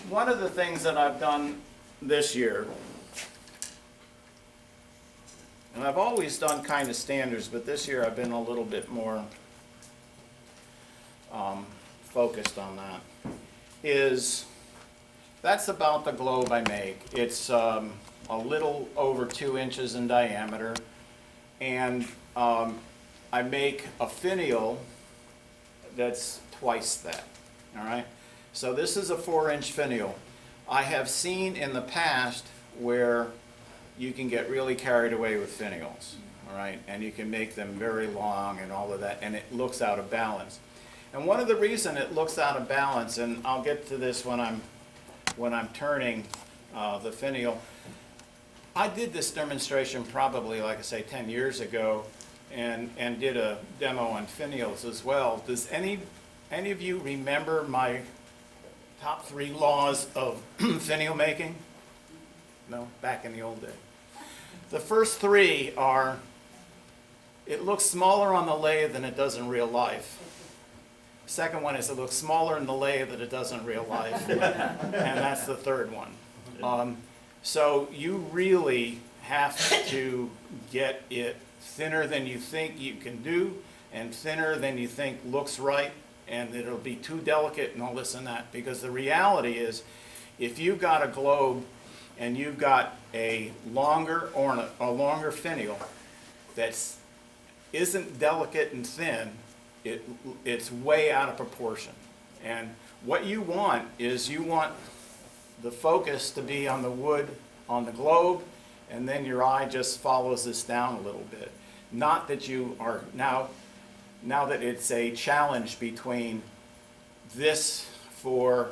one of the things that I've done this year, and I've always done kind of standards, but this year I've been a little bit more focused on that, is that's about the globe I make. It's a little over 2 inches in diameter, and I make a finial that's twice that, all right? So this is a 4-inch finial. I have seen in the past where you can get really carried away with finials, all right? And you can make them very long and all of that, and it looks out of balance. And one of the reasons it looks out of balance, and I'll get to this when I'm turning the finial. I did this demonstration probably, like I say, 10 years ago, and did a demo on finials as well. Does any of you remember my top 3 laws of finial making? No, back in the old day. The first 3 are, it looks smaller on the lathe than it does in real life. Second one is it looks smaller in the lathe than it does in real life. And that's the third one. So you really have to get it thinner than you think you can do, and thinner than you think looks right, and it'll be too delicate and all this and that. Because the reality is, if you've got a globe and you've got a longer finial that isn't delicate and thin, it's way out of proportion. And what you want is you want the focus to be on the wood, on the globe, and then your eye just follows this down a little bit. Not that you are now that it's a challenge between this for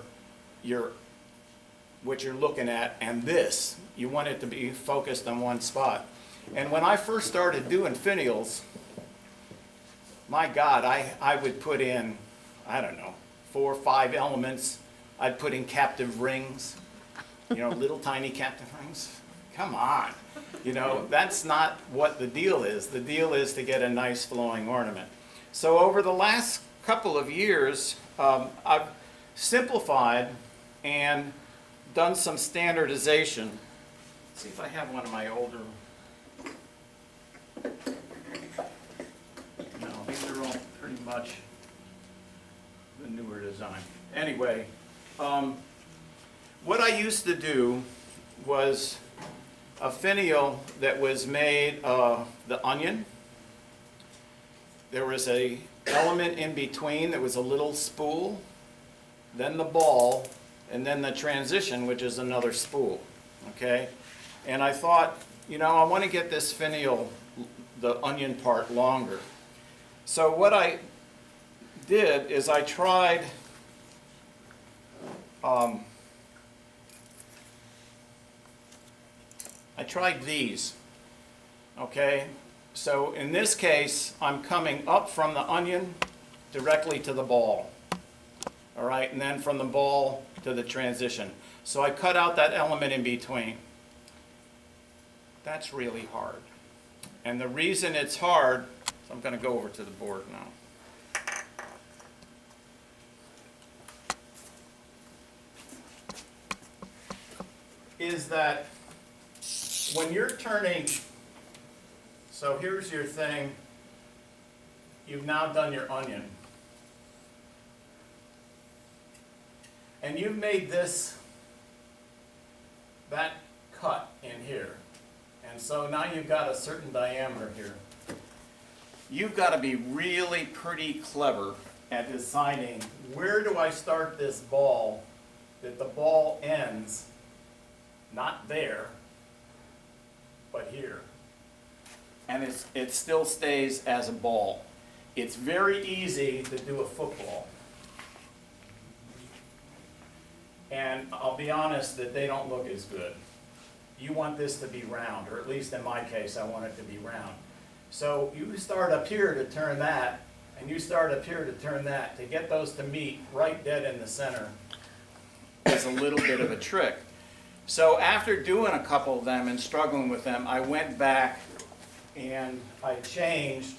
what you're looking at and this. You want it to be focused on one spot. And when I first started doing finials, my God, I would put in, I don't know, 4 or 5 elements. I'd put in captive rings, little tiny captive rings. Come on. That's not what the deal is. The deal is to get a nice flowing ornament. So over the last couple of years, I've simplified and done some standardization. Let's see if I have one of my older. No, these are all pretty much the newer design. Anyway, what I used to do was a finial that was made of the onion. There was a element in between that was a little spool, then the ball, and then the transition, which is another spool, okay? And I thought, I want to get this finial, the onion part, longer. So what I did is I tried these, okay? So in this case, I'm coming up from the onion directly to the ball, all right? And then from the ball to the transition. So I cut out that element in between. That's really hard. And the reason it's hard, so I'm going to go over to the board now. Is that when you're turning, so here's your thing, you've now done your onion. And you've made that cut in here. And so now you've got a certain diameter here. You've got to be really pretty clever at deciding where do I start this ball, that the ball ends not there, but here. And it still stays as a ball. It's very easy to do a football. And I'll be honest that they don't look as good. You want this to be round, or at least in my case, I want it to be round. So you start up here to turn that, and you start up here to turn that. To get those to meet right dead in the center is a little bit of a trick. So after doing a couple of them and struggling with them, I went back and I changed.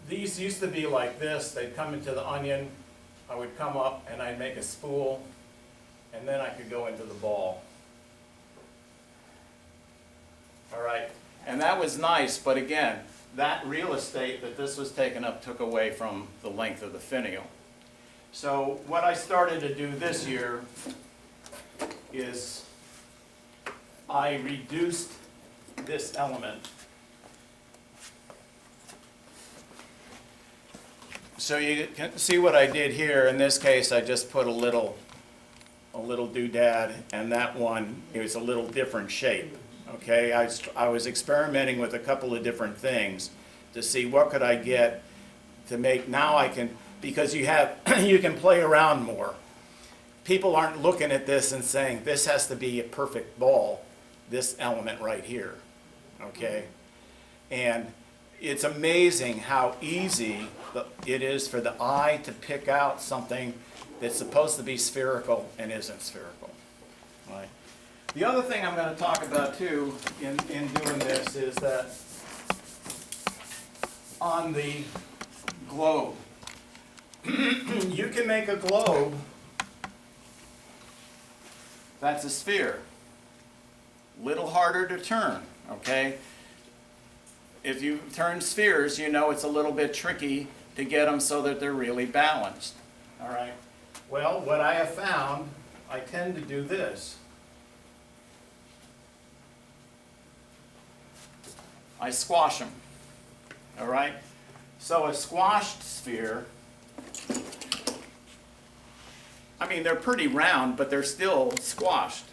These used to be like this. They'd come into the onion. I would come up and I'd make a spool. and then I could go into the ball. All right, and that was nice, but again, that real estate that this was taken up took away from the length of the finial. So what I started to do this year is I reduced this element. So you can see what I did here. In this case, I just put a little doodad, and that one is a little different shape. Okay, I was experimenting with a couple of different things to see what could I get to make. Now I can, because you can play around more. People aren't looking at this and saying this has to be a perfect ball, this element right here. Okay, and it's amazing how easy it is for the eye to pick out something that's supposed to be spherical and isn't spherical. Right. The other thing I'm going to talk about too in doing this is that on the globe, you can make a globe that's a sphere. Little harder to turn, okay? If you turn spheres, you know it's a little bit tricky to get them so that they're really balanced. All right. Well, what I have found, I tend to do this. I squash them. All right. So a squashed sphere, I mean, they're pretty round, but they're still squashed.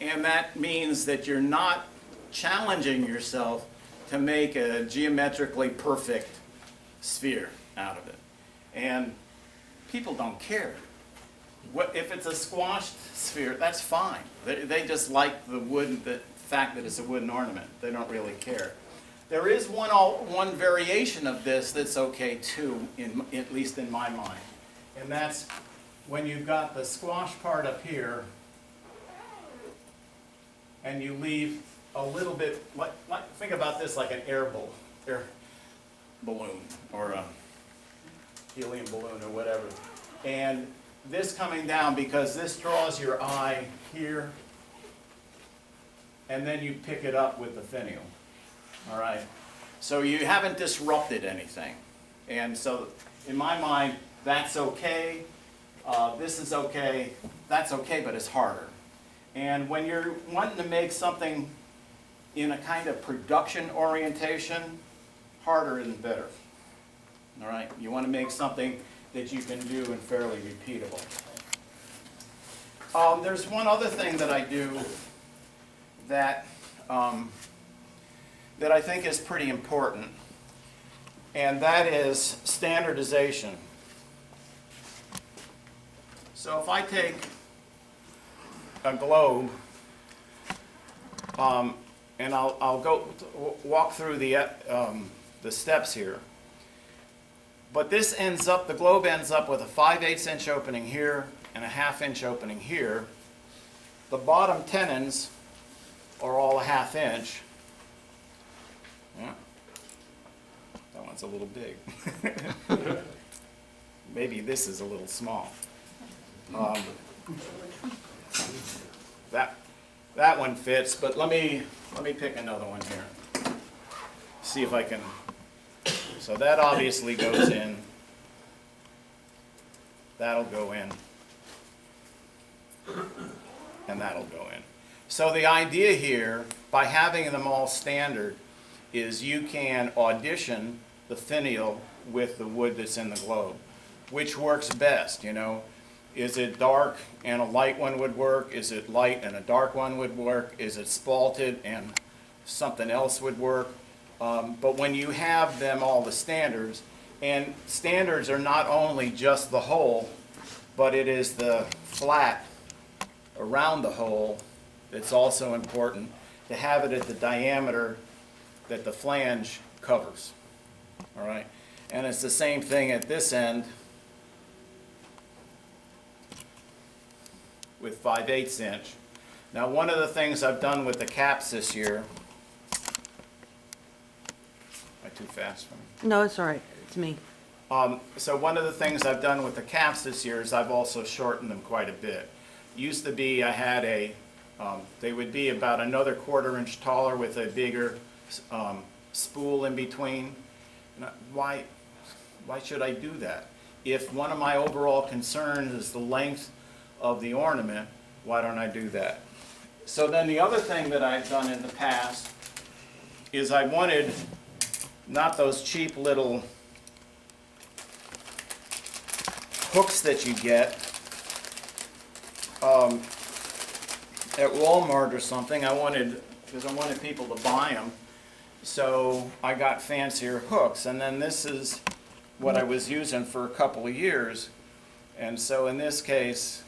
And that means that you're not challenging yourself to make a geometrically perfect sphere out of it. And people don't care. If it's a squashed sphere, that's fine. They just like the wood, the fact that it's a wooden ornament. They don't really care. There is one variation of this that's okay too, at least in my mind. And that's when you've got the squash part up here, and you leave a little bit, think about this like an air balloon or a helium balloon or whatever. And this coming down, because this draws your eye here, and then you pick it up with the finial. All right. So you haven't disrupted anything. And so in my mind, that's okay. This is okay. That's okay, but it's harder. And when you're wanting to make something in a kind of production orientation, harder isn't better. All right? You want to make something that you can do and fairly repeatable. There's one other thing that I do that that I think is pretty important, and that is standardization. So if I take a globe, and I'll go walk through the steps here. But this ends up, the globe ends up with a 5/8 inch opening here and a 1/2 inch opening here. The bottom tenons are all a 1/2 inch. Yeah. That one's a little big. Maybe this is a little small. That one fits, but let me pick another one here. See if I can. So that obviously goes in. That'll go in. And that'll go in. So the idea here, by having them all standard, is you can audition the finial with the wood that's in the globe. Which works best, you know? Is it dark and a light one would work? Is it light and a dark one would work? Is it spalted and something else would work? But when you have them all the standards, and standards are not only just the hole, but it is the flat around the hole that's also important, to have it at the diameter that the flange covers. All right? And it's the same thing at this end with 5/8 inch. Now, one of the things I've done with the caps this year, am I too fast for me? No, it's all right. It's me. So one of the things I've done with the caps this year is I've also shortened them quite a bit. used to be I had they would be about another 1/4 inch taller with a bigger spool in between. And why should I do that? If one of my overall concerns is the length of the ornament, why don't I do that? So then the other thing that I've done in the past is I wanted not those cheap little hooks that you get at Walmart or something. Because I wanted people to buy them. So I got fancier hooks, and then this is what I was using for a couple of years. And so in this case,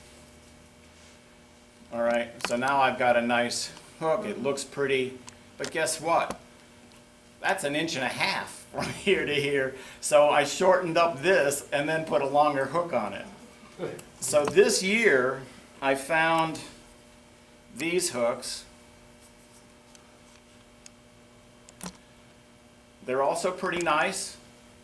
all right, so now I've got a nice hook. It looks pretty, but guess what? That's 1.5 inches from here to here. So I shortened up this and then put a longer hook on it. So this year I found these hooks. They're also pretty nice.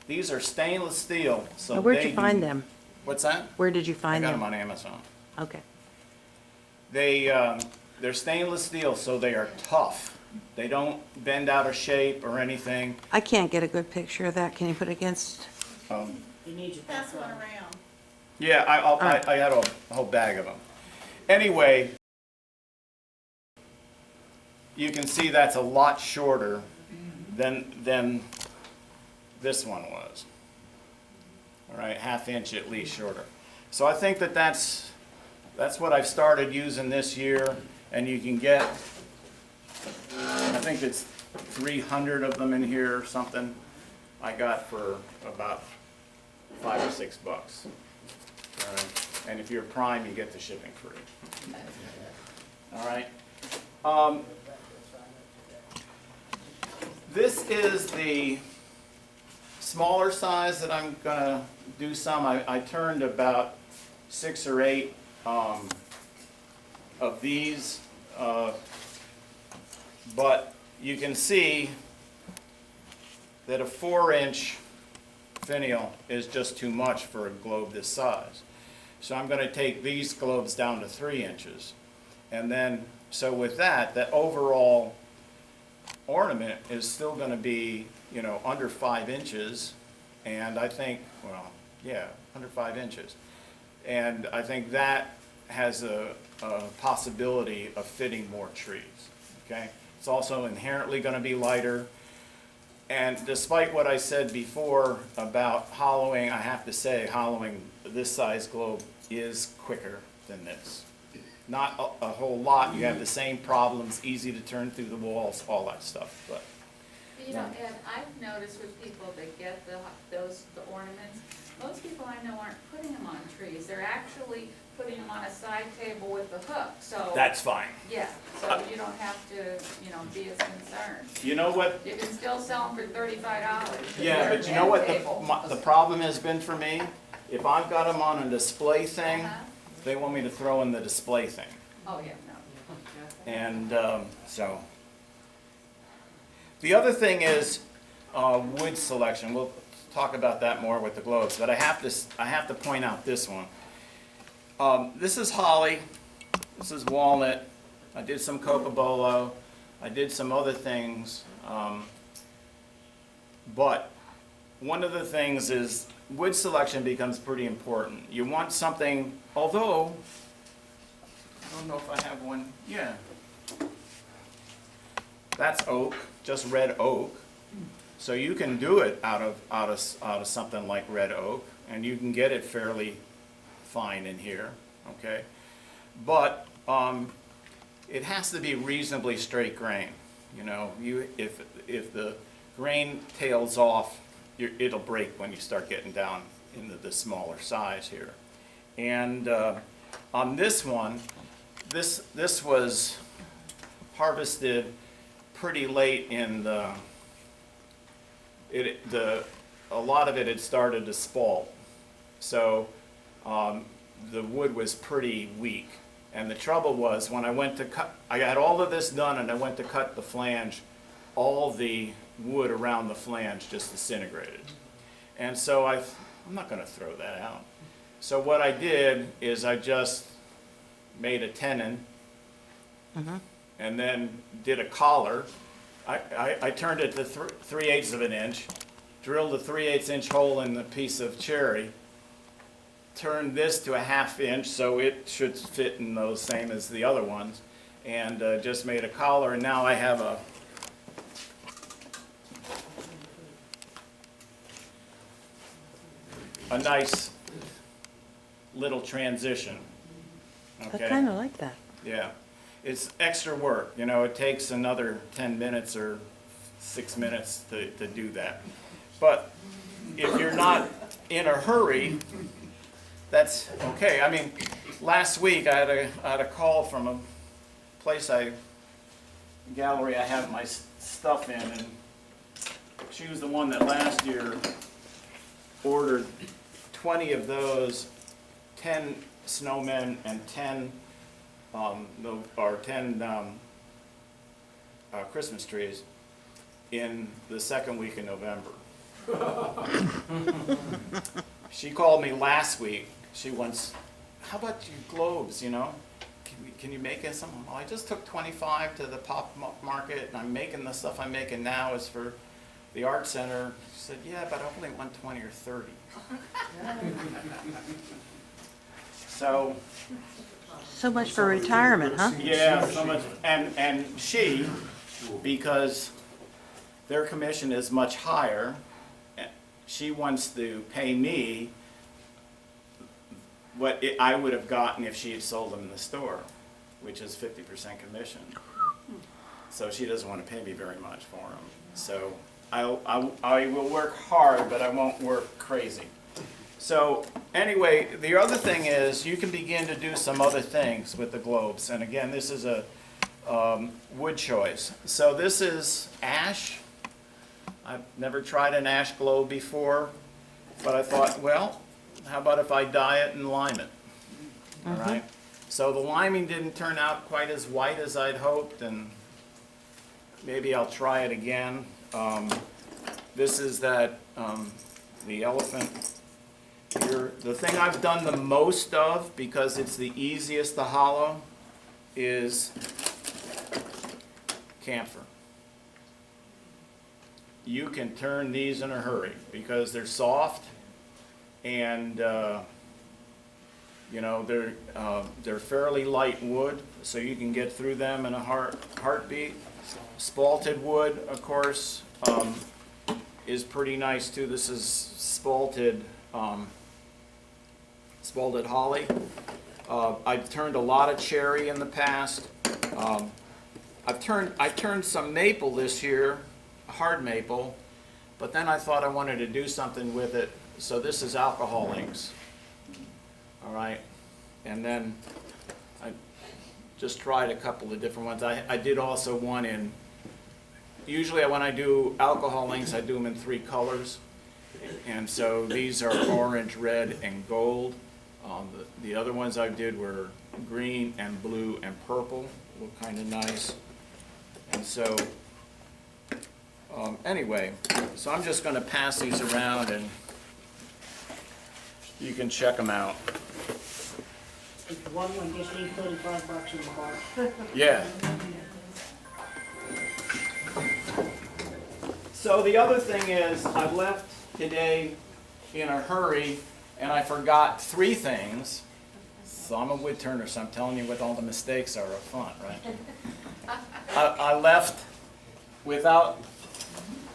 These are stainless steel. So Where'd you find them? What's that? Where did you I find got them? them on Amazon. Okay. They're stainless steel, so they are tough. They don't bend out of shape or anything. I can't get a good picture of that. Can you put against? You need your Pass one around. Yeah, I had a whole bag of them. Anyway, you can see that's a lot shorter than this one was. All right, 1/2 inch at least shorter. So I think that's what I've started using this year, and you can get, I think it's 300 of them in here or something. I got for about $5 or $6. All right. And if you're Prime, you get the shipping free. All right. This is the smaller size that I'm going to do some. I turned about 6 or 8 of these, but you can see that a 4-inch finial is just too much for a globe this size. So I'm going to take these globes down to 3 inches. And then, so with that, the overall ornament is still going to be, you know, under 5 inches. And I think, well, yeah, under 5 inches. And I think that has a possibility of fitting more trees, okay? It's also inherently going to be lighter. And despite what I said before about hollowing, I have to say hollowing this size globe is quicker than this. Not a whole lot. You have the same problems, easy to turn through the walls, all that stuff. But You know, Ed, I've noticed with people that get the ornaments, most people I know aren't putting them on trees. They're actually putting them on a side table with the hook, so. that's fine. Yeah, so you don't have to, you know, be as concerned. You know what? You can still sell them for $35. Yeah, but you know what the problem has been for me? If I've got them on a display thing, they want me to throw in the display thing. Oh, yeah, no. And so, the other thing is wood selection. We'll talk about that more with the globes, but I have to point out this one. This is holly. This is walnut. I did some cocobolo. I did some other things, but one of the things is wood selection becomes pretty important. You want something, although I don't know if I have one. Yeah. That's oak, just red oak. So you can do it out of something like red oak, and you can get it fairly fine in here, okay? But it has to be reasonably straight grain. You know, if the grain tails off, it'll break when you start getting down into the smaller size here. And on this one, this was harvested pretty late in a lot of it had started to spalt. So the wood was pretty weak. And the trouble was when I went to cut, I got all of this done and I went to cut the flange, all the wood around the flange just disintegrated. And so I'm not going to throw that out. So what I did is I just made a tenon, and then did a collar. I turned it to 3/8 of an inch, drilled a 3/8 inch hole in the piece of cherry, turned this to a 1/2 inch, so it should fit in those same as the other ones, and just made a collar, and now I have a nice little transition. I Okay? kind of like that. Yeah, it's extra work, you know, it takes another 10 minutes or 6 minutes to do that. But if you're not in a hurry, that's okay. I mean, last week I had a call from a place gallery I have my stuff in, and she was the one that last year ordered 20 of those, 10 snowmen and 10 Christmas trees in the second week in November. She called me last week. She wants, how about you globes, you know? Can you make us some? Well, I just took 25 to the pop market, and I'm making the stuff I'm making now is for the art center. She said, yeah, but I only want 20 or 30. So. So much for retirement, huh? Yeah, so much, and she, because their commission is much higher, she wants to pay me what I would have gotten if she had sold them in the store, which is 50% commission. So she doesn't want to pay me very much for them. So I will work hard, but I won't work crazy. So anyway, the other thing is you can begin to do some other things with the globes. And again, this is a wood choice. So this is ash. I've never tried an ash globe before, but I thought, well, how about if I dye it and lime it? All right. So the liming didn't turn out quite as white as I'd hoped, and maybe I'll try it again. This is the elephant here. The thing I've done the most of, because it's the easiest to hollow, is camphor. You can turn these in a hurry because they're soft, and you know, they're fairly light wood, so you can get through them in a heartbeat. Spalted wood, of course, is pretty nice too. This is spalted holly. I've turned a lot of cherry in the past. I turned some maple this year, hard maple, but then I thought I wanted to do something with it. So this is alcohol inks. All right, and then I just tried a couple of different ones. I did also one in, usually when I do alcohol inks, I do them in 3 colors. And so these are orange, red, and gold. The other ones I did were green and blue and purple. Look kind of nice. And so, anyway, so I'm just going to pass these around and you can check them out. If one just need $35 in the bar. Yeah. So the other thing is, I left today in a hurry and I forgot 3 things. So I'm a wood turner, so I'm telling you what all the mistakes are up front, right? I left without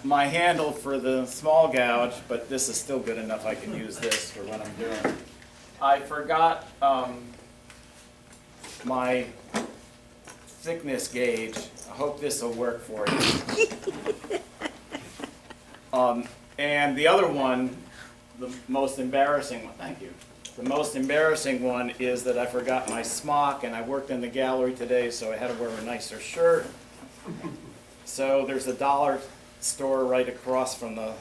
my handle for the small gouge, but this is still good enough. I can use this for what I'm doing. I forgot my thickness gauge. I hope this will work for you. And the other one, the most embarrassing one, thank you. The most embarrassing one is that I forgot my smock, and I worked in the gallery today, so I had to wear a nicer shirt. So there's a dollar store right across from the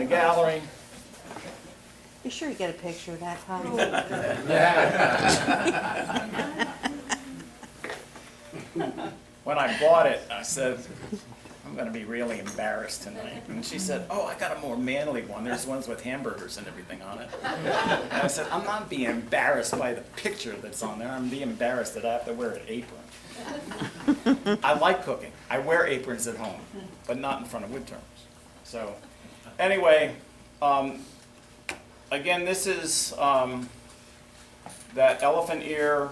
gallery. You sure you get a picture of that, Connie? When I bought it, I said, I'm I'm gonna be really embarrassed tonight. And she said, oh, I got a more manly one. There's ones with hamburgers and everything on it. And I said, I'm not being embarrassed by the picture that's on there. I'm being embarrassed that I have to wear an apron. I like cooking. I wear aprons at home, but not in front of wood turners. So, anyway, again, this is that elephant ear.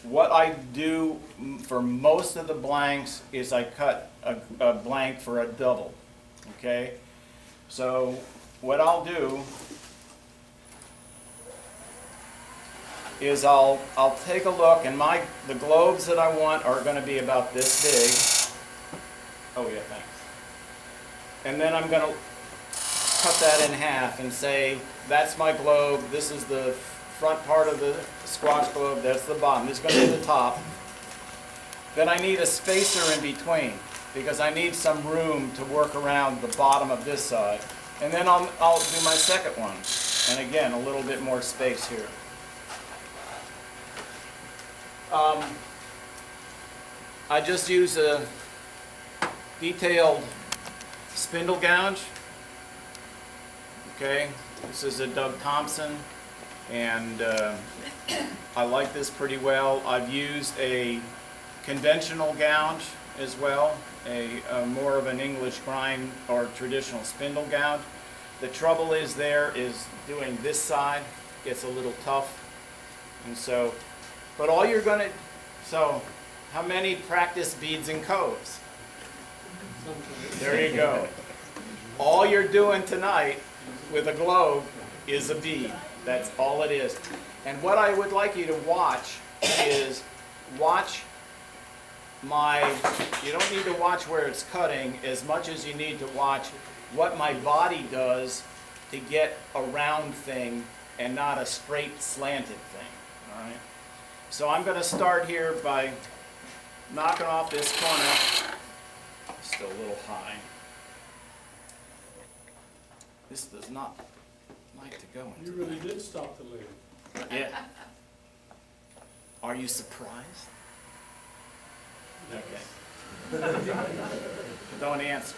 What I do for most of the blanks is I cut a blank for a double, okay? So what I'll do is I'll take a look, and the globes that I want are going to be about this big. Oh yeah, thanks. And then I'm going to cut that in half and say, that's my globe, this is the front part of the squash globe, that's the bottom, this is going to be the top. Then I need a spacer in between, because I need some room to work around the bottom of this side. And then I'll do my second one. And again, a little bit more space here. I just use a detailed spindle gouge. Okay, this is a Doug Thompson, and I like this pretty well. I've used a conventional gouge as well, a more of an English grind or traditional spindle gouge. The trouble is doing this side gets a little tough, and so, but all you're gonna, so how many practice beads and coves? There you go. All you're doing tonight with a globe is a bead. That's all it is. And what I would like you to watch is watch you don't need to watch where it's cutting as much as you need to watch what my body does to get a round thing and not a straight slanted thing. All right. So I'm going to start here by knocking off this corner. Still a little high. This does not like to go into. You really did stop the lead. Yeah. Are you surprised? Okay. Don't answer.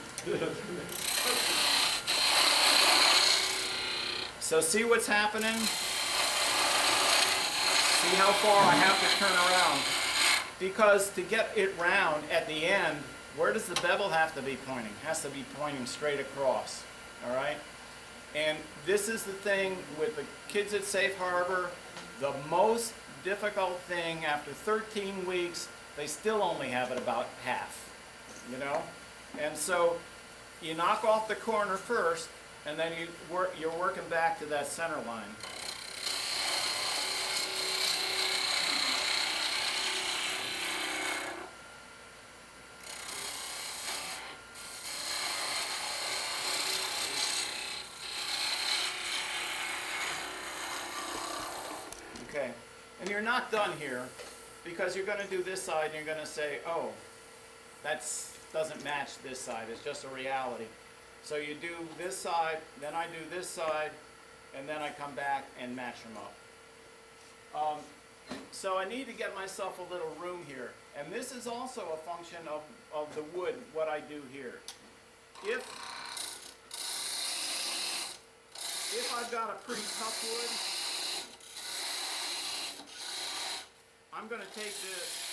So see what's happening? See how far I have to turn around? Because to get it round at the end, where does the bevel have to be pointing? It has to be pointing straight across. All right? And this is the thing with the kids at Safe Harbor, the most difficult thing after 13 weeks, they still only have it about half, you know? And so you knock off the corner first, and then you're working back to that center line. Okay, and you're not done here, because you're going to do this side and you're going to say, oh, that doesn't match this side, it's just a reality. So you do this side, then I do this side, and then I come back and match them up. So I need to get myself a little room here. And this is also a function of the wood, what I do here. If I've got a pretty tough wood, I'm going to take this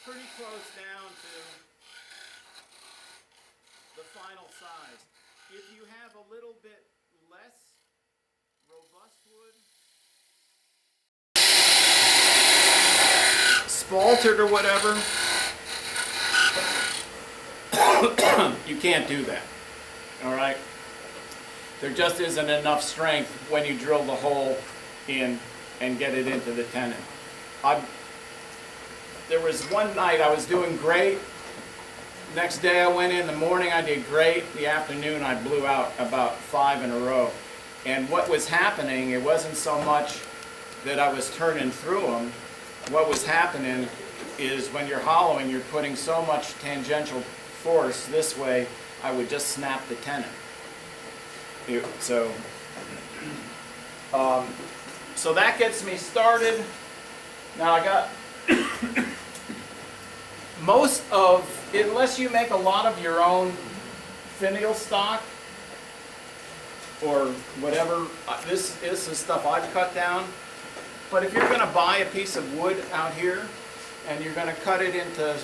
pretty close down to the final size. If you have a little bit less robust wood, spaltered or whatever, you can't do that. All right? There just isn't enough strength when you drill the hole in and get it into the tenon. There was one night I was doing great. Next day I went in the morning, I did great. The afternoon I blew out about 5 in a row. And what was happening, it wasn't so much that I was turning through them. What was happening is when you're hollowing, you're putting so much tangential force this way, I would just snap the tenon. So that gets me started. Now I got most of, unless you make a lot of your own finial stock, or whatever, this is the stuff I've cut down. But if you're gonna buy a piece of wood out here, and you're gonna cut it into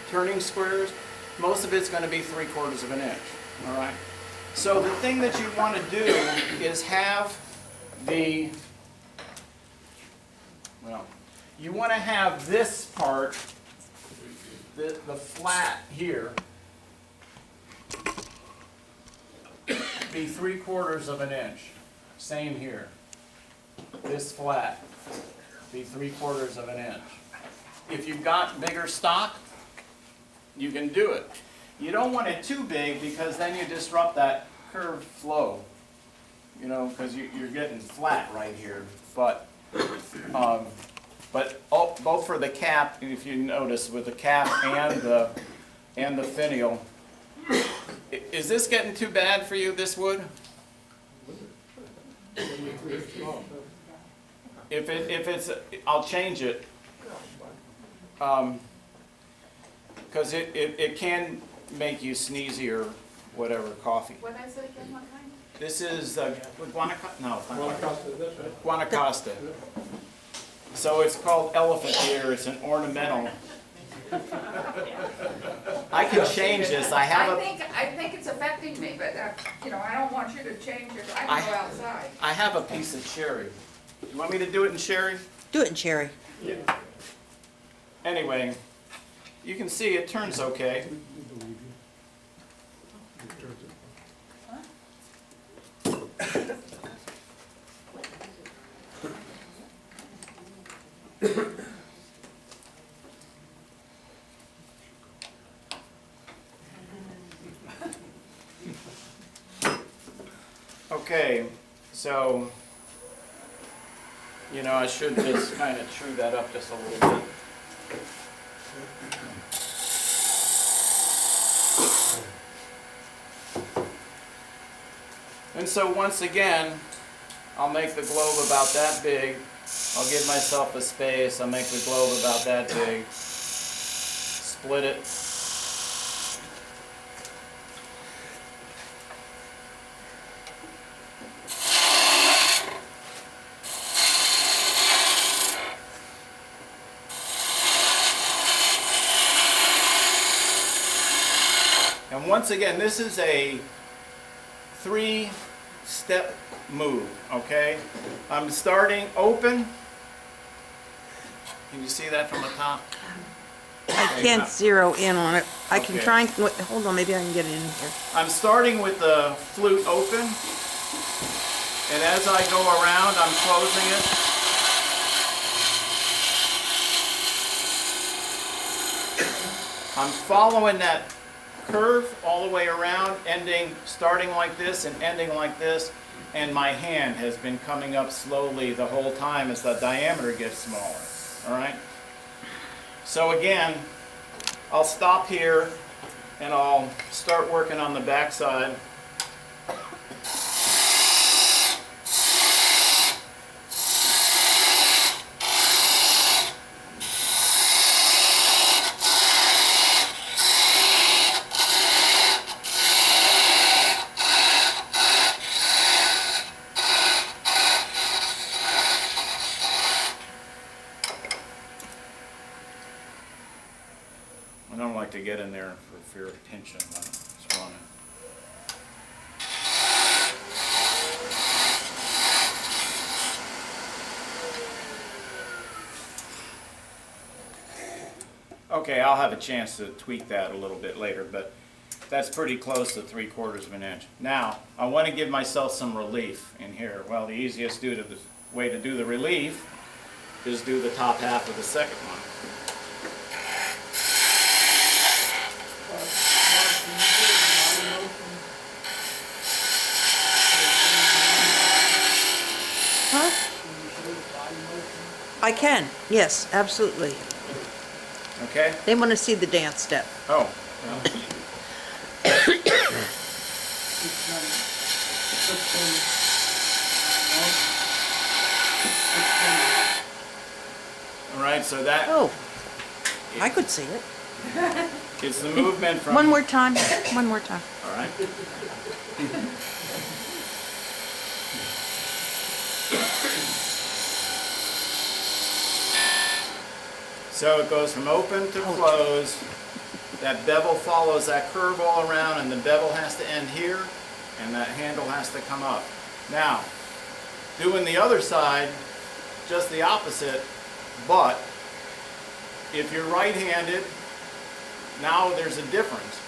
turning squares, most of it's gonna be 3/4 of an inch, all right? So the thing that you wanna do is have the, well, you wanna have this part, the flat here, be 3/4 of an inch. Same here. This flat be 3/4 of an inch. If you've got bigger stock, you can do it. You don't want it too big because then you disrupt that curved flow. You know, because you're getting flat right here. But both for the cap, if you notice, with the cap and the finial. Is this getting too bad for you, this wood? If it's, I'll change it. Because it can make you sneezy or whatever, coffee. What I said again, what kind? This is Guanacaste, no, it's not Guanacaste, that's right. Guanacaste. So it's called elephant ear, it's an ornamental. I can change this, I have a, I think it's affecting me, but, you know, I don't want you to change it, I can go outside. I have a piece of cherry. You want me to do it in cherry? Do it in cherry. Anyway, you can see it turns okay. Okay, so, you know, I should just kind of chew that up just a little bit. And so once again, I'll make the globe about that big. I'll give myself a space. I'll make the globe about that big. Split it. And once again, this is a 3-step move, okay? I'm starting open. Can you see that from the top? I can't zero in on it. I can Okay. try and, hold on, maybe I can get it in here. I'm starting with the flute open. And as I go around, I'm closing it. I'm following that curve all the way around, starting like this and ending like this, and my hand has been coming up slowly the whole time as the diameter gets smaller, all right? So again, I'll stop here and I'll start working on the back side. I don't like to get in there for fear of tension. It's running. Okay, I'll have a chance to tweak that a little bit later, but that's pretty close to 3/4 of an inch. Now, I want to give myself some relief in here. Well, the easiest way to do the relief is do the top half of the second one. Huh? I can, yes, absolutely. Okay? They want to see the dance step. Oh, well. All right, so that Oh, I could see it. It's the movement from. One more time, one more time. All right. So it goes from open to close. That bevel follows that curve all around, and the bevel has to end here, and that handle has to come up. Now, doing the other side, just the opposite, but if you're right-handed, now there's a difference.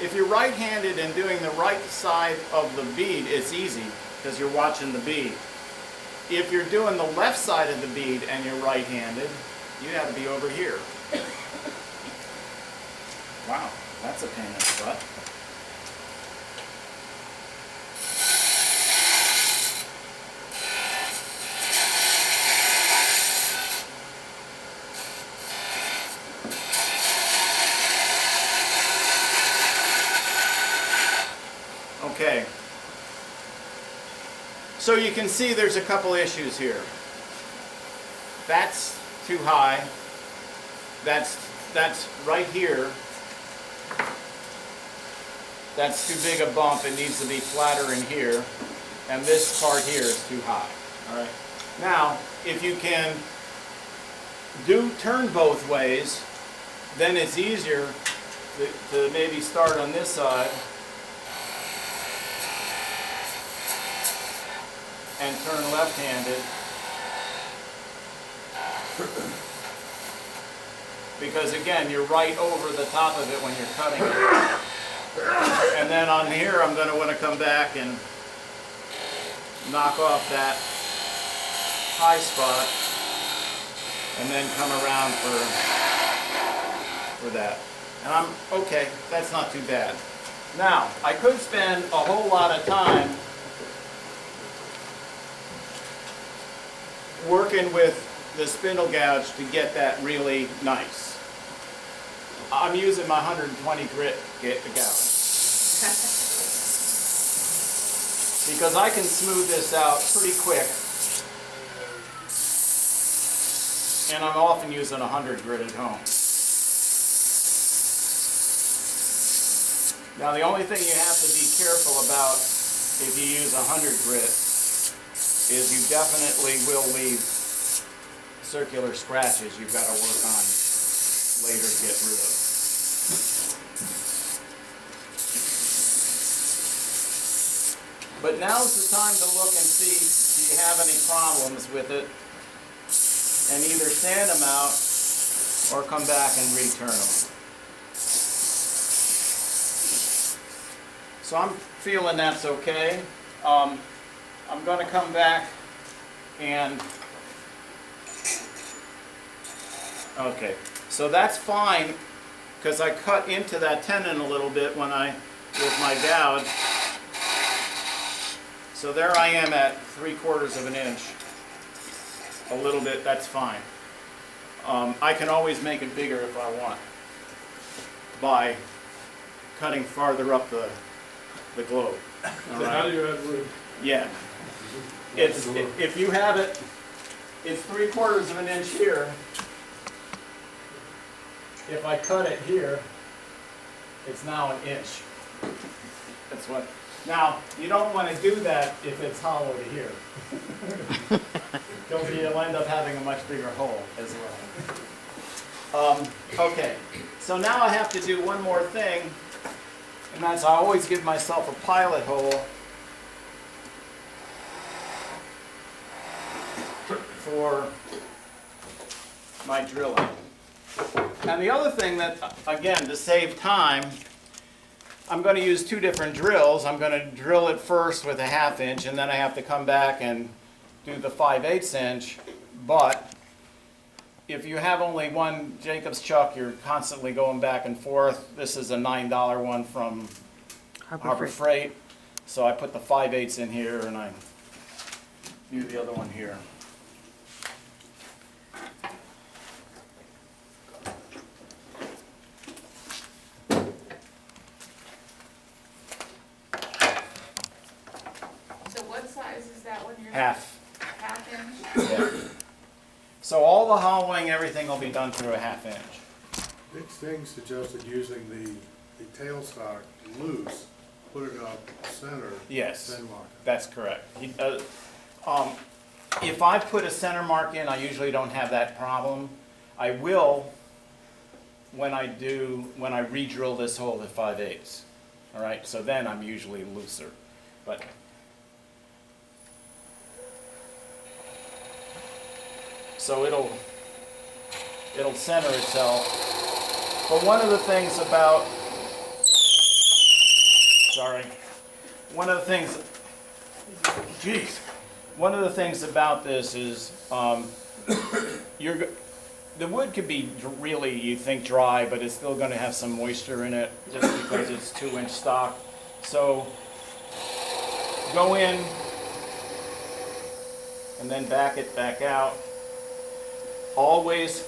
If you're right-handed and doing the right side of the bead, it's easy because you're watching the bead. If you're doing the left side of the bead and you're right-handed, you have to be over here. Wow, that's a pain in the butt. Okay. So you can see there's a couple issues here. That's too high. That's right here. That's too big a bump. It needs to be flatter in here. And this part here is too high. All right. Now, if you can turn both ways, then it's easier to maybe start on this side and turn left-handed, because again, you're right over the top of it when you're cutting it. And then on here, I'm going to want to come back and knock off that high spot, and then come around for that. And I'm okay. That's not too bad. Now, I could spend a whole lot of time working with the spindle gouge to get that really nice. I'm using my 120 grit gouge. Because I can smooth this out pretty quick. And I'm often using 100 grit at home. Now the only thing you have to be careful about if you use 100 grit is you definitely will leave circular scratches you've got to work on later to get rid of. But now's the time to look and see, do you have any problems with it, and either sand them out or come back and return them. So I'm feeling that's okay. I'm going to come back and, okay, so that's fine because I cut into that tendon a little bit with my gouge. So there I am at 3/4 of an inch. A little bit, that's fine. I can always make it bigger if I want by cutting farther up the globe. All How right? do you have room? Yeah. If you have it, it's 3/4 of an inch here. If I cut it here, it's now an inch. That's what. Now, you don't want to do that if it's hollow to here. Because you'll end up having a much bigger hole as well. Okay, so now I have to do one more thing, and that's I always give myself a pilot hole for my drilling. And the other thing that, again, to save time, I'm going to use two different drills. I'm going to drill it first with a 1/2 inch, and then I have to come back and do the 5/8 inch. But if you have only one Jacobs chuck, you're constantly going back and forth. This is a $9 one from Harbor Freight. So I put the 5/8 in here, and I do the other one here. So what size is that one you're? 1/2. 1/2 inch? Yeah. So all the hollowing, everything will be done through a 1/2 inch. Dick Sting suggested using the tailstock loose, put it up center, Yes, then lock it. that's correct. If I put a center mark in, I usually don't have that problem. I will when I re-drill this hole at 5/8. All right, so then I'm usually looser. But so it'll center itself. But one of the things about, one of the things about this is the wood could be really, you think, dry, but it's still going to have some moisture in it just because it's 2-inch stock. So go in and then back it back out. Always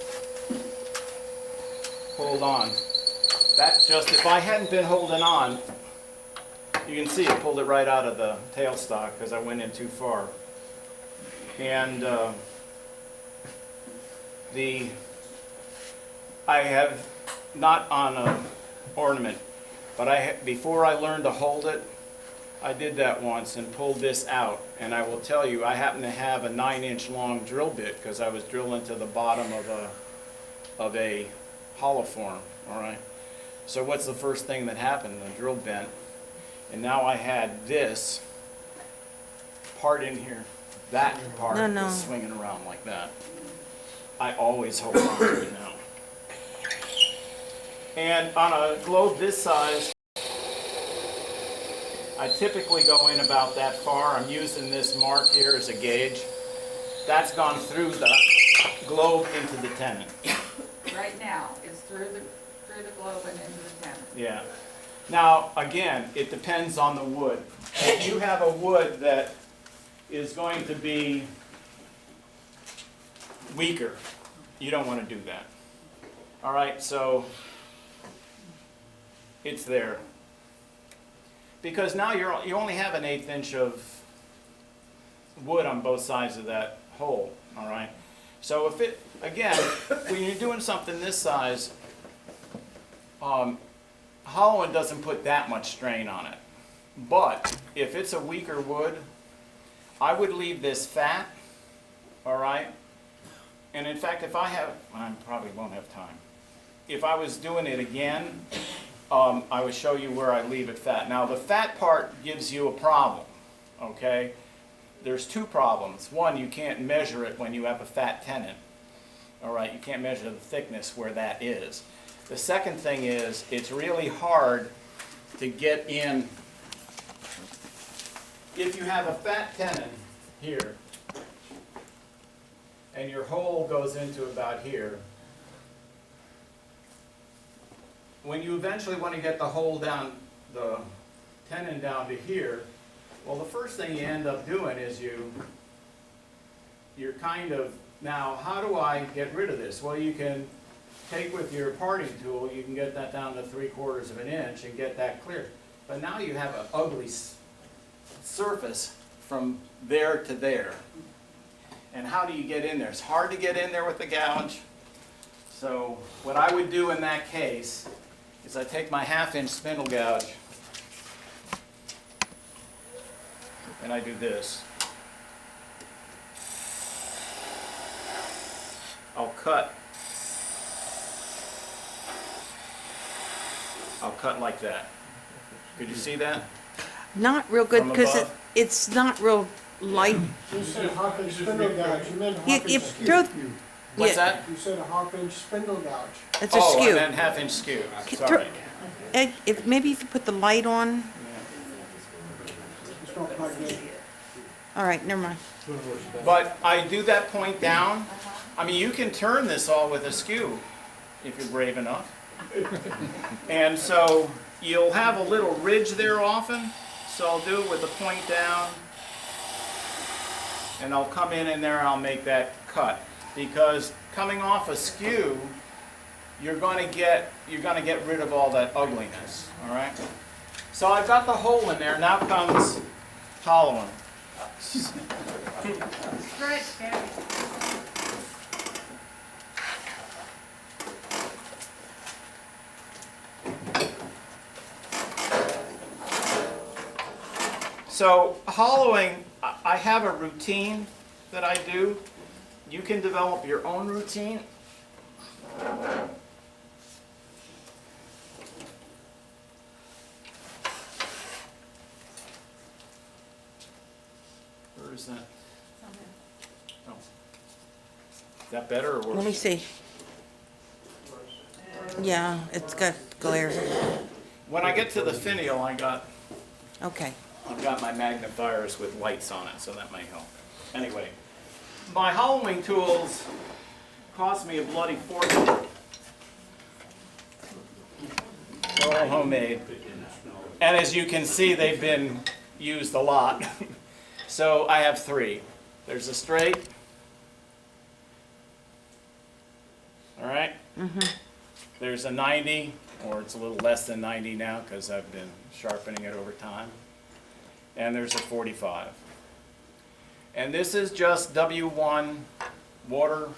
hold on. That just, if I hadn't been holding on, you can see I pulled it right out of the tailstock because I went in too far. And I have not on an ornament, but before I learned to hold it, I did that once and pulled this out. And I will tell you, I happen to have a 9-inch long drill bit because I was drilling to the bottom of a hollow form. All right. So what's the first thing that happened? The drill bent, and now I had this part in here. That part No. is swinging around like that. I always hold on to it now. And on a globe this size, I typically go in about that far. I'm using this mark here as a gauge. That's gone through the globe into the tenon. Right now, it's through the globe and into the tenon. Yeah. Now, again, it depends on the wood. If you have a wood that is going to be weaker, you don't want to do that. All right, so it's there. Because now you only have an 1/8 inch of wood on both sides of that hole, all right? So if it, again, when you're doing something this size, hollowing doesn't put that much strain on it. But if it's a weaker wood, I would leave this fat, all right? And in fact, if I probably won't have time. If I was doing it again, I would show you where I leave it fat. Now, the fat part gives you a problem, okay? There's 2 problems. One, you can't measure it when you have a fat tenon, all right? You can't measure the thickness where that is. The second thing is, it's really hard to get in. If you have a fat tenon here, and your hole goes into about here, when you eventually want to get the hole down, the tenon down to here, well, the first thing you end up doing is you're kind of, now, how do I get rid of this? Well, you can take with your parting tool, you can get that down to 3/4 of an inch and get that clear. But now you have an ugly surface from there to there. And how do you get in there? It's hard to get in there with the gouge. So what I would do in that case is I take my 1/2 inch spindle gouge and I do this. I'll cut like that. Could you see that? Not real good From because above? it's not real light. You said a 1/2 inch spindle gouge, you meant You, 1/2 you inch skew. throw, What's yeah, that? You said a 1/2 inch spindle gouge. it's a Oh, skew. and then 1/2 inch skew. Throw- Sorry. Ed, maybe if you put the light on. It's not plugged in. All right, never mind. But I do that point down. I mean, you can turn this all with a skew if you're brave enough. And so you'll have a little ridge there often. So I'll do it with the point down. And I'll come in there and I'll make that cut. Because coming off a skew, you're going to get rid of all that ugliness. All right? So I've got the hole in there. Now comes hollowing. Stretch, Gary. So hollowing, I have a routine that I do. You can develop your own routine. Where is that? Oh. Is that better or worse? Let me see. Yeah, it's got glare. When I get to the finial, Okay. I've got my magnifiers with lights on it, so that might help. Anyway, my hollowing tools cost me a bloody fortune. They're all homemade. And as you can see, they've been used a lot. So I have three. There's a straight. All right? There's a 90, or it's a little less than 90 now because I've been sharpening it over time. And there's a 45. And this is just W1 water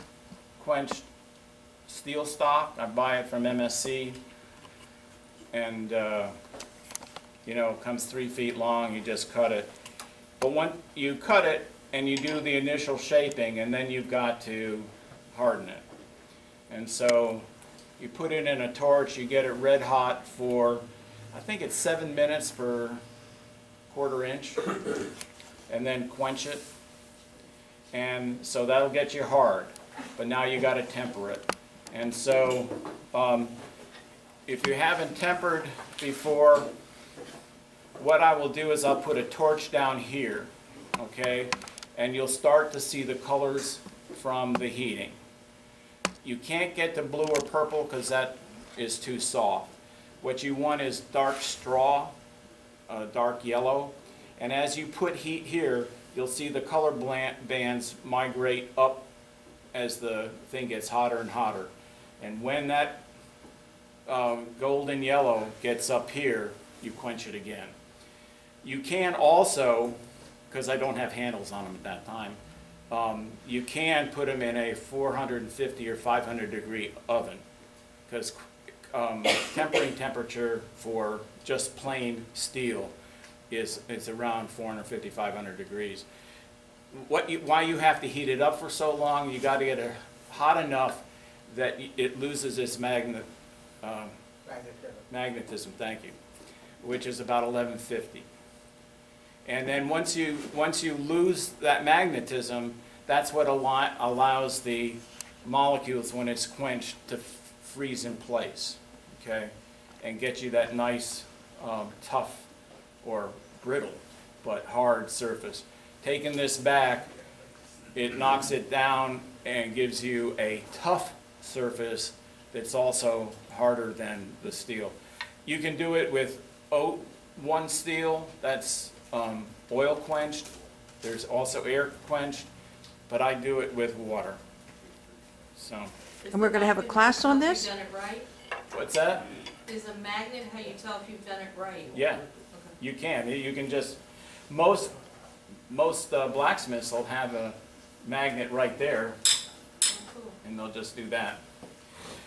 quenched steel stock. I buy it from MSC. And, you know, it comes 3 feet long, you just cut it. But when you cut it and you do the initial shaping, and then you've got to harden it. And so you put it in a torch, you get it red hot for, I think it's 7 minutes per 1/4 inch, and then quench it. And so that'll get you hard, but now you got to temper it. And so if you haven't tempered before, what I will do is I'll put a torch down here, okay? And you'll start to see the colors from the heating. You can't get to blue or purple because that is too soft. What you want is dark straw, dark yellow. And as you put heat here, you'll see the color bands migrate up as the thing gets hotter and hotter. And when that golden yellow gets up here, you quench it again. You can also, because I don't have handles on them at that time, you can put them in a 450 or 500 degree oven, because tempering temperature for just plain steel is around 450, 500 degrees. Why you have to heat it up for so long, you got to get it hot enough that it loses its magnetism, thank you, which is about 1150. And then once you lose that magnetism, that's what allows the molecules, when it's quenched, to freeze in place, okay, and get you that nice tough or brittle but hard surface. Taking this back, it knocks it down and gives you a tough surface that's also harder than the steel. You can do it with O1 steel, that's oil quenched. There's also air quenched, but I do it with water. So, And we're gonna have a class on this? You've done it right? what's that? Is a magnet how you tell if you've done it right? Yeah, you can. You can just, most blacksmiths will have a magnet right there, Cool. and they'll just do that.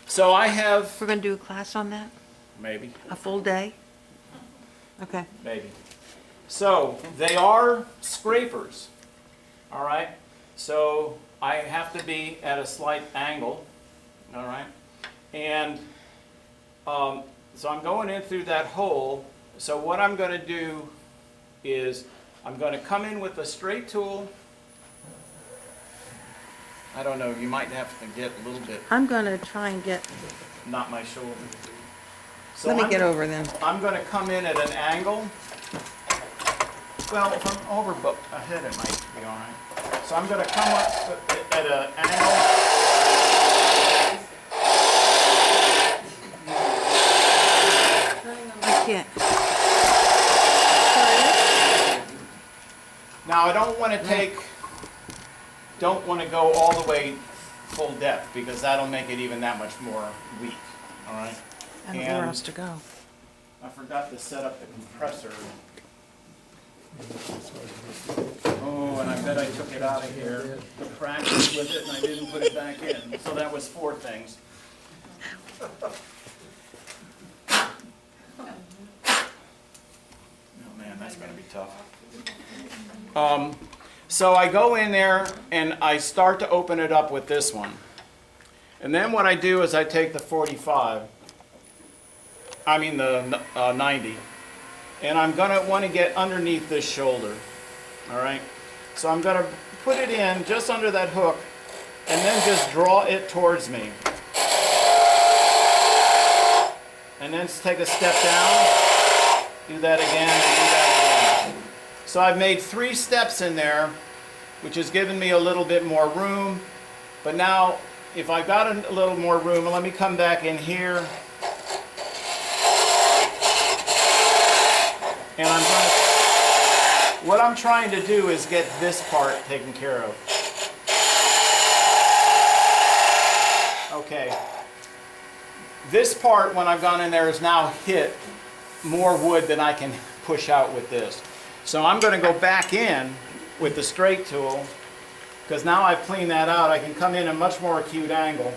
So I have, We're gonna do a class on that? maybe. A full day? Okay. Maybe. So they are scrapers, all right? So I have to be at a slight angle, all right? And so I'm going in through that hole. So what I'm going to do is I'm going to come in with a straight tool. I don't know, you might have to get a little bit, I'm gonna try and get, not my shoulder. So let me I'm- get over then. I'm going to come in at an angle. Well, if I'm over ahead, it might be all right. So I'm going to come up at an angle. I can't. Now, I don't want to go all the way full depth, because that'll make it even that much more weak, all right? I don't know where else to go. I forgot to set up the compressor. Oh, and I bet I took it out of here to practice with it, and I didn't put it back in. So that was 4 things. Oh man, that's gonna be tough. So I go in there and I start to open it up with this one. And then what I do is I take the 90, and I'm going to want to get underneath this shoulder. All right? So I'm going to put it in just under that hook and then just draw it towards me. And then take a step down, do that again, and do that again. So I've made 3 steps in there, which has given me a little bit more room. But now, if I've got a little more room, let me come back in here. And what I'm trying to do is get this part taken care of. Okay. This part, when I've gone in there, has now hit more wood than I can push out with this. So I'm going to go back in with the straight tool, because now I've cleaned that out. I can come in a much more acute angle.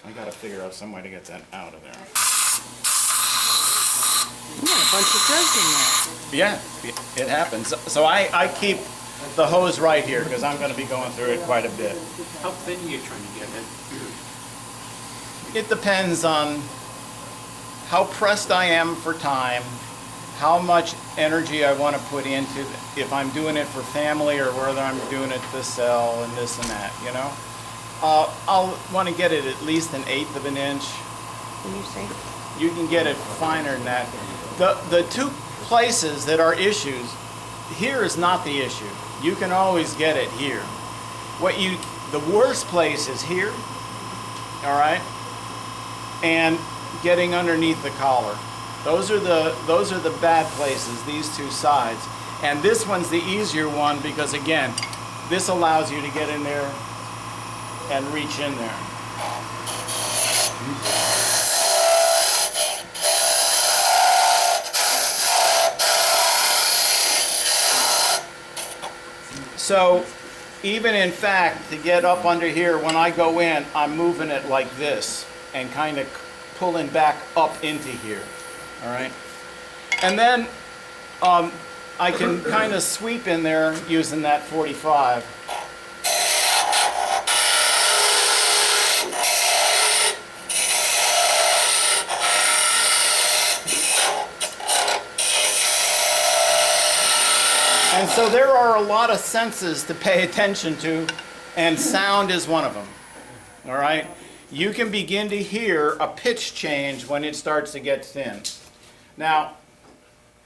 I got to figure out some way to get that out of there. You got a bunch of threads in there. Yeah, it happens. So I keep the hose right here because I'm going to be going through it quite a bit. How thin are you trying to get it? It depends on how pressed I am for time, how much energy I want to put into it, if I'm doing it for family or whether I'm doing it to sell and this and that, you know. I'll want to get it at least 1/8 of an inch. Can you see? You can get it finer than that. The 2 places that are issues, here is not the issue. You can always get it here. The worst place is here, all right, and getting underneath the collar. Those are the bad places, these 2 sides. And this one's the easier one because, again, this allows you to get in there and reach in there. So even in fact, to get up under here, when I go in, I'm moving it like this and kind of pulling back up into here, all right? And then I can kind of sweep in there using that 45. And so there are a lot of senses to pay attention to, and sound is one of them, all right? You can begin to hear a pitch change when it starts to get thin. Now,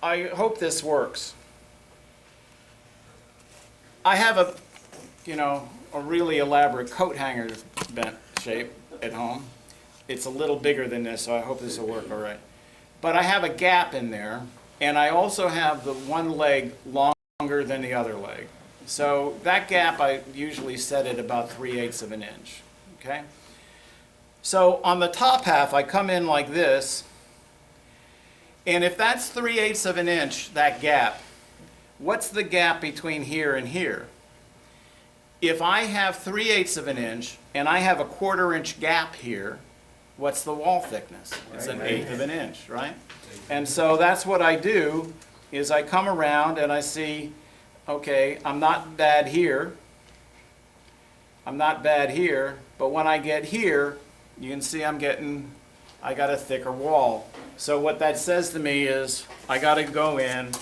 I hope this works. I have a really elaborate coat hanger bent shape at home. It's a little bigger than this, so I hope this will work all right. But I have a gap in there, and I also have the one leg longer than the other leg. So that gap I usually set at about 3/8 of an inch, okay? So on the top half, I come in like this, and if that's 3/8 of an inch, that gap, what's the gap between here and here? If I have 3/8 of an inch, and I have a 1/4 inch gap here, what's the wall thickness? It's 1/8 of an inch, right? And so that's what I do, is I come around and I see, okay, I'm not bad here. I'm not bad here, but when I get here, you can see I got a thicker wall. So what that says to me is I got to go in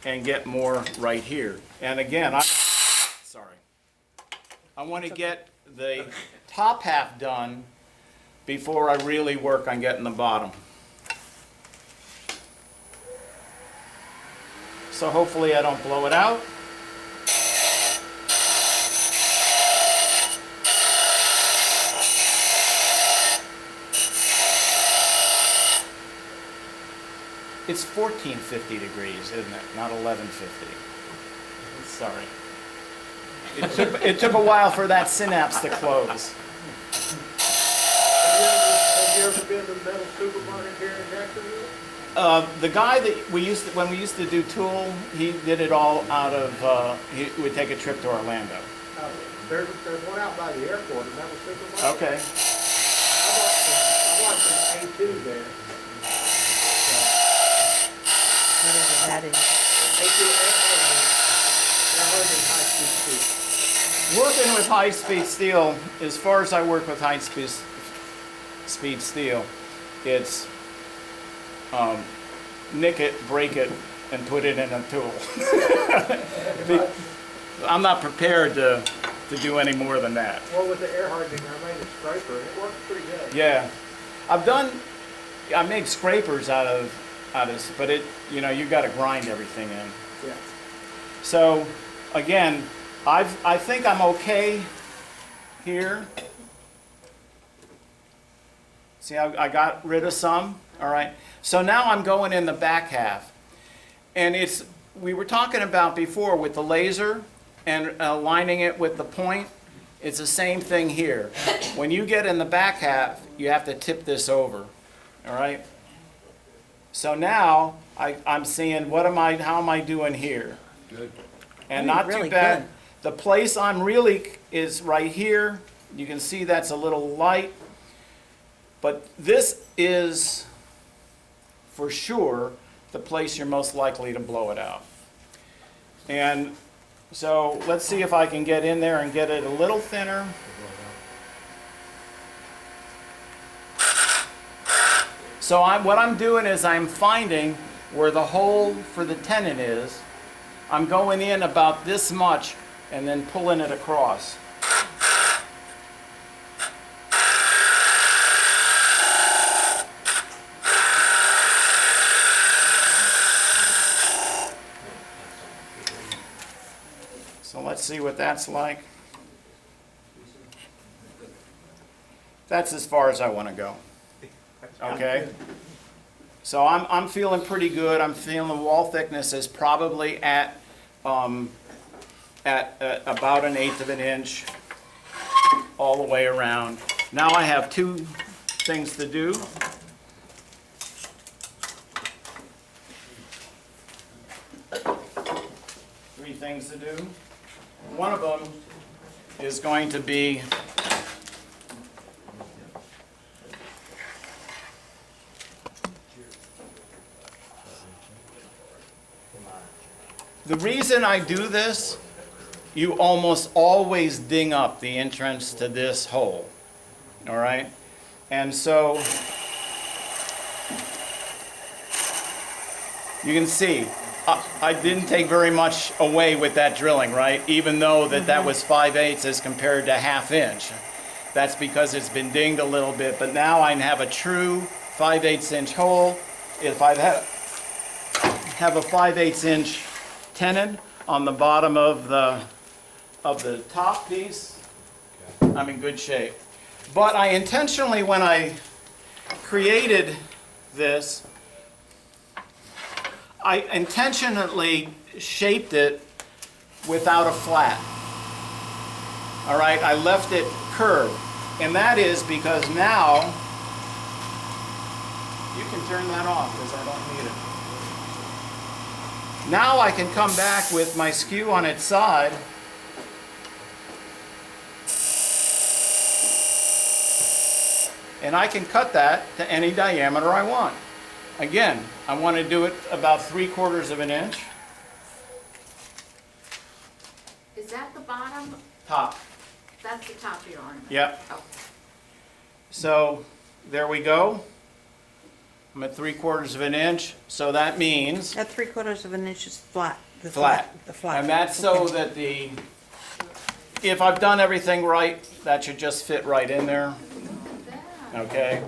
and get more right here. And again, I want to get the top half done before I really work on getting the bottom. So hopefully I don't blow it out. It's 1450 degrees, isn't it? Not 1150. Sorry. It took a while for that synapse to close. Have you ever been to the metal supermarket here in Jacksonville? The guy that when we used to do Tool, he did it all out of, he would take a trip to Orlando. There's one out by the airport, and that was supervised. Okay. I watched some A2 there. Whatever that is. A2 air hardened high-speed steel. Working with high-speed steel, as far as I work with high-speed steel, it's nick it, break it, and put it in a tool. I'm not prepared to do any more than that. Well, with the air hardening, I made a scraper, and it worked pretty good. Yeah, I made scrapers out of, but you got to grind everything in. Yeah. So, again, I think I'm okay here. See, I got rid of some, all right? So now I'm going in the back half. And we were talking about before with the laser and aligning it with the point. It's the same thing here. When you get in the back half, you have to tip this over, all right? So now I'm seeing how am I doing here? Good. And You're not really too bad. good. The place I'm really is right here. You can see that's a little light. But this is, for sure, the place you're most likely to blow it out. And so let's see if I can get in there and get it a little thinner. So what I'm doing is I'm finding where the hole for the tenon is. I'm going in about this much and then pulling it across. So let's see what that's like. That's as far as I want to go. Okay? So I'm feeling pretty good. I'm feeling the wall thickness is probably at about 1/8 of an inch all the way around. Now I have two things to do. Three things to do. One of them is going to be the reason I do this, you almost always ding up the entrance to this hole, all right? And so you can see, I didn't take very much away with that drilling, right? Even though that was 5/8 as compared to 1/2 inch. That's because it's been dinged a little bit, but now I have a true 5/8 inch hole. If I have a 5/8 inch tenon on the bottom of the top piece, I'm in good shape. But I intentionally, when I created this, I intentionally shaped it without a flat. All right, I left it curved. And that is because now, you can turn that off because I don't need it. Now I can come back with my skew on its side and I can cut that to any diameter I want. Again, I want to do it about 3/4 of an inch. Is that the bottom? Top. That's the top of your ornament? Yep. Okay. So there we go. I'm at 3/4 of an inch. So that means That 3/4 of an inch is flat. The flat. The flat. And that's so Okay. that if I've done everything right, that should just fit right in there. Yeah. Okay?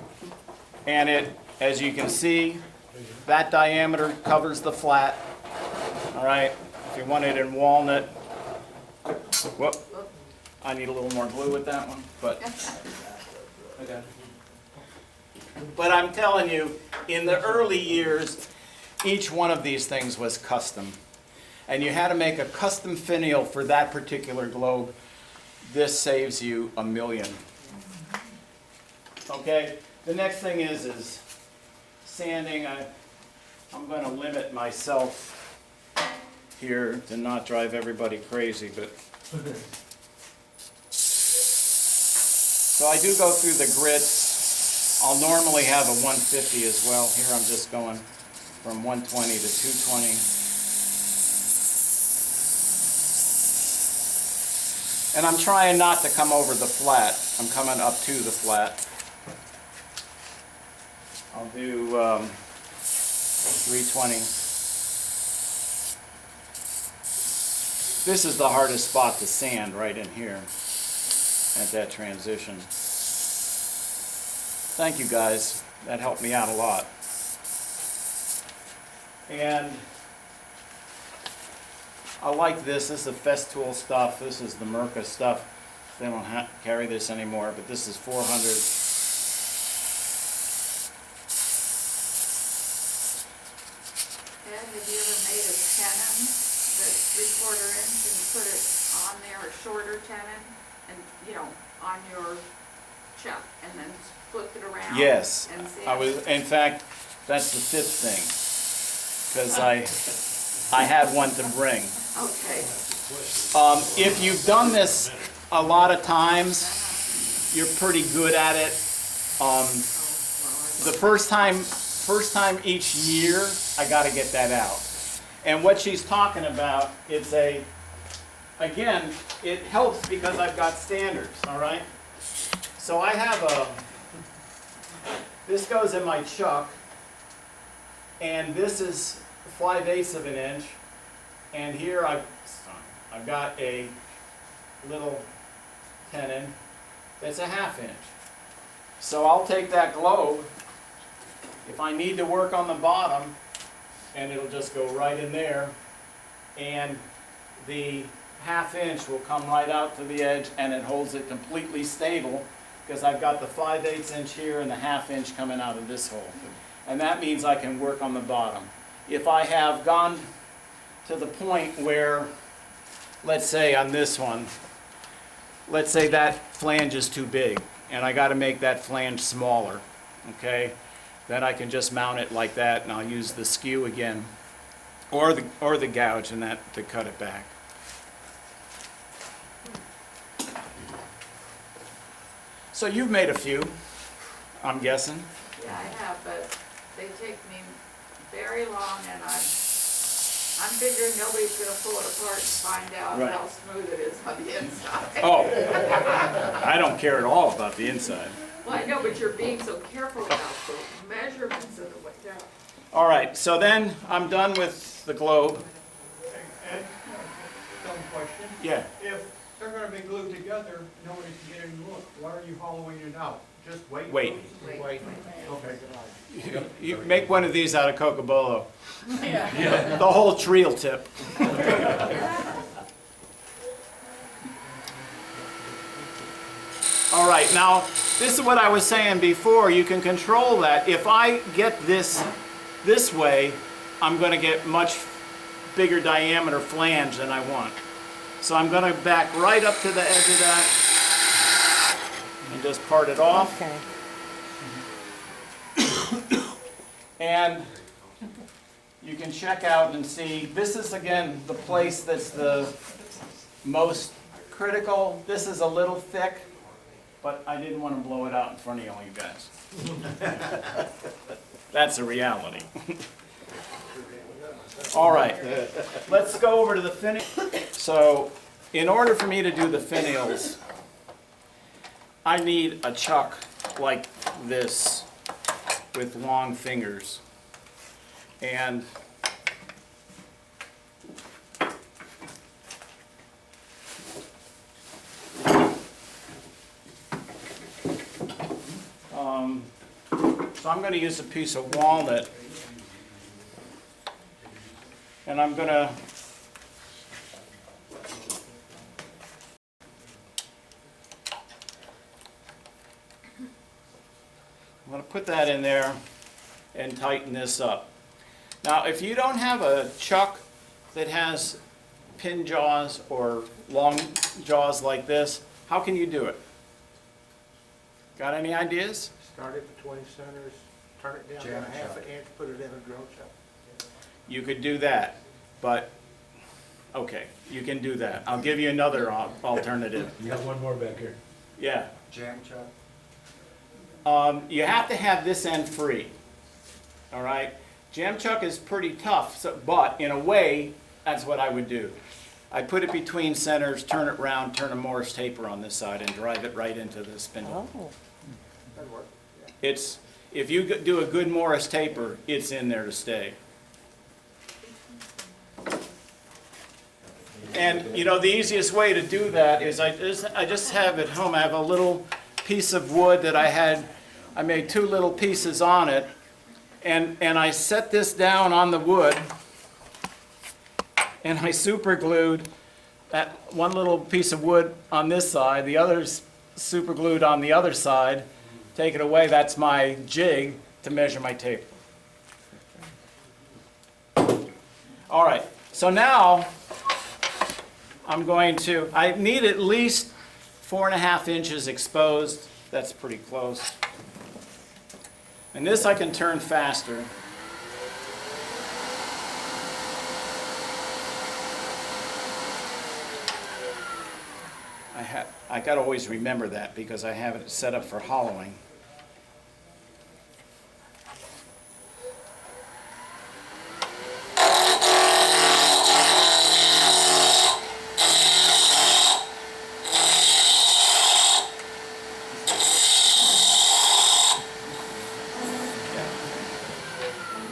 And as you can see, that diameter covers the flat. All right? If you want it in walnut, whoop, I need a little more glue with that one, but okay. But I'm telling you, in the early years, each one of these things was custom. And you had to make a custom finial for that particular globe. This saves you $1 million. Okay? The next thing is sanding. I'm gonna limit myself here to not drive everybody crazy, but. So I do go through the grits. I'll normally have a 150 as well. Here I'm just going from 120 to 220. And I'm trying not to come over the flat. I'm coming up to the flat. I'll do 320. This is the hardest spot to sand, right in here at that transition. Thank you guys. That helped me out a lot. And I like this. This is the Festool stuff. This is the Merca stuff. They don't carry this anymore, but this is 400. Ed, have you ever made a tenon that's 3/4 inch and put it on there, a shorter tenon, and, you know, on your chuck, and then flip it around? Yes, And sand I was. it? In fact, that's the fifth thing, because I had one to bring. Okay. If you've done this a lot of times, you're pretty good at it. The first time each year, I got to get that out. And what she's talking about, it's again, it helps because I've got standards, all right? So I have this goes in my chuck, and this is 5/8 of an inch, and here I've got a little tenon that's a 1/2 inch. So I'll take that globe, if I need to work on the bottom, and it'll just go right in there, and the 1/2 inch will come right out to the edge, and it holds it completely stable, because I've got the 5/8 inch here and the 1/2 inch coming out of this hole. And that means I can work on the bottom. If I have gone to the point where, let's say on this one, let's say that flange is too big, and I got to make that flange smaller, okay? Then I can just mount it like that, and I'll use the skew again, or the gouge and that to cut it back. So you've made a few, I'm guessing. Yeah, I have, but they take me very long, and I'm figuring nobody's gonna pull it apart and find out Right. how smooth it is on the inside. Oh, I don't care at all about the inside. Well, I know, but you're being so careful about the measurements of the way down. All right, so then I'm done with the globe. Ed, dumb question. Yeah. If they're gonna be glued together, nobody can get any look, why are you hollowing it out? Just wait? Wait. Wait. Okay. You make one of these out of cocobolo. The whole tree will tip. All right, now, this is what I was saying before. You can control that. If I get this way, I'm going to get much bigger diameter flange than I want. So I'm going to back right up to the edge of that and just part it off. Okay. And you can check out and see, this is again the place that's the most critical. This is a little thick, but I didn't want to blow it out in front of all you guys. That's a reality. All right, let's go over to the finial. So in order for me to do the finials, I need a chuck like this with long fingers. And so I'm going to use a piece of walnut, and I'm going to put that in there and tighten this up. Now, if you don't have a chuck that has pin jaws or long jaws like this, how can you do it? Got any ideas? Start at the 20 centers, turn it down Jam to 1/2 chuck. inch, put it in a drill chuck. You could do that, but, okay, you can do that. I'll give you another alternative. You got one more back here. Yeah. Jam chuck. You have to have this end free, all right? Jam chuck is pretty tough, so, but in a way, that's what I would do. I'd put it between centers, turn it round, turn a Morris taper on this side, and drive it right into the spindle. Oh, That'd work. It's, if you do a good Morris taper, it's in there to stay. And, you know, the easiest way to do that is I just have at home, I have a little piece of wood that I made 2 little pieces on it, and I set this down on the wood, and I super glued that one little piece of wood on this side, the other's super glued on the other side. Take it away, that's my jig to measure my taper. All right, so now I need at least 4.5 inches exposed. That's pretty close. And this I can turn faster. I gotta always remember that because I have it set up for hollowing.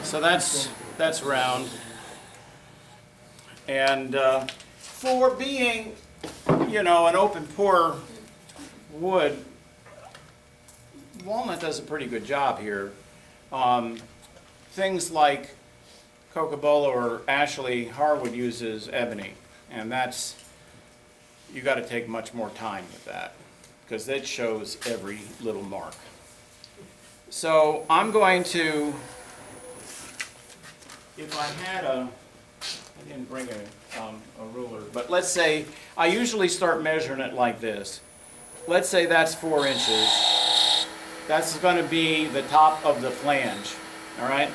So that's round. And for being, you know, an open pore wood, walnut does a pretty good job here. Things like Cocobolo or Ashley Harwood uses ebony, and that's, you got to take much more time with that because it shows every little mark. So I'm going to, if I had I didn't bring a ruler, but let's say, I usually start measuring it like this. Let's say that's 4 inches. That's going to be the top of the flange, all right?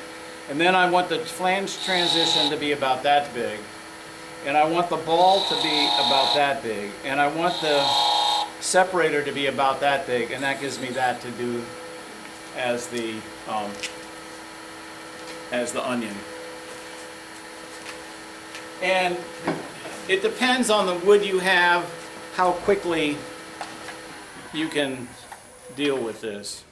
And then I want the flange transition to be about that big. And I want the ball to be about that big. And I want the separator to be about that big. And that gives me that to do as the onion. And it depends on the wood you have, how quickly you can deal with this.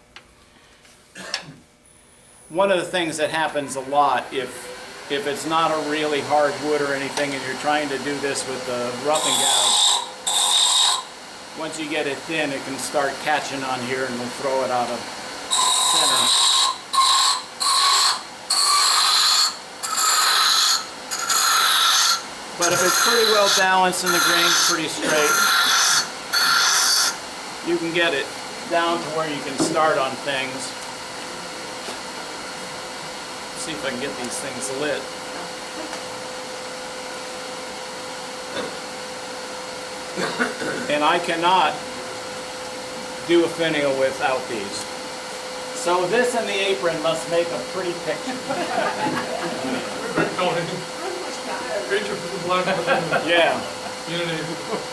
One of the things that happens a lot if it's not a really hard wood or anything and you're trying to do this with the rough and gouge, once you get it thin, it can start catching on here and we'll throw it out of center. But if it's pretty well balanced and the grain's pretty straight, you can get it down to where you can start on things. See if I can get these things lit. And I cannot do a finial without these. So this and the apron must make a pretty picture. Yeah.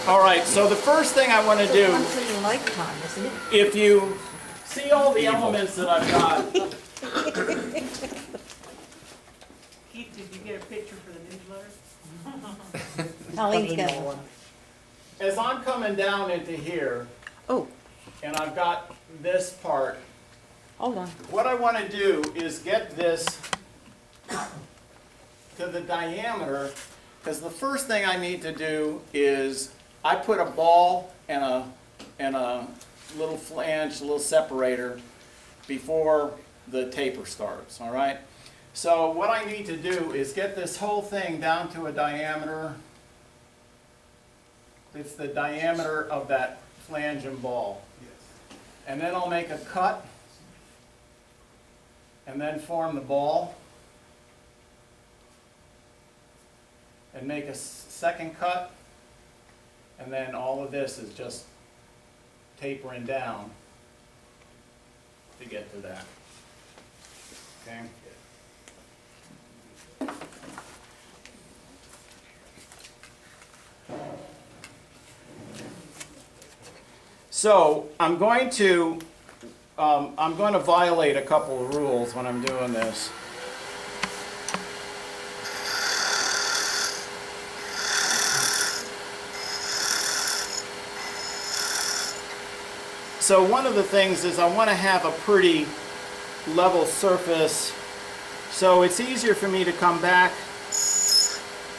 All right, so the first thing I want to do, once in a lifetime, isn't it? if you see all the elements that I've got, Keith, did you get a picture for the newsletter? Colleen's got one. as I'm coming down into here, Oh, and I've got this part, hold on. what I want to do is get this to the diameter, because the first thing I need to do is I put a ball and a little flange, a little separator before the taper starts, all right? So what I need to do is get this whole thing down to a diameter. It's the diameter of that flange and ball. And then I'll make a cut and then form the ball. And make a second cut, and then all of this is just tapering down to get to that. Okay? So I'm going to violate a couple of rules when I'm doing this. So one of the things is I want to have a pretty level surface, so it's easier for me to come back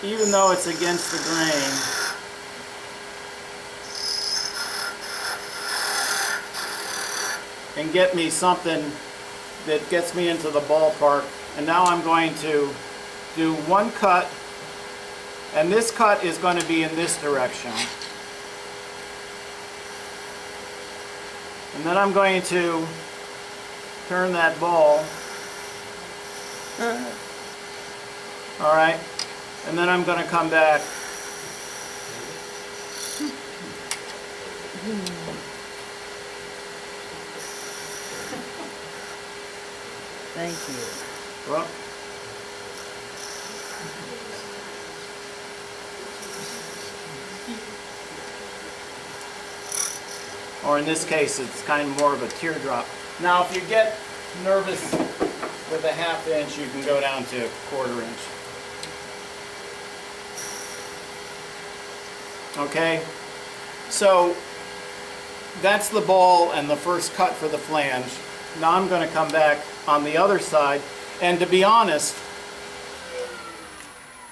even though it's against the grain. And get me something that gets me into the ballpark. And now I'm going to do one cut, and this cut is going to be in this direction. And then I'm going to turn that ball. All right, and then I'm going to come back. Thank you. Well, or in this case, it's kind of more of a teardrop. Now, if you get nervous with a ½ inch, you can go down to 1/4 inch. Okay, so that's the ball and the first cut for the flange. Now I'm going to come back on the other side, and to be honest,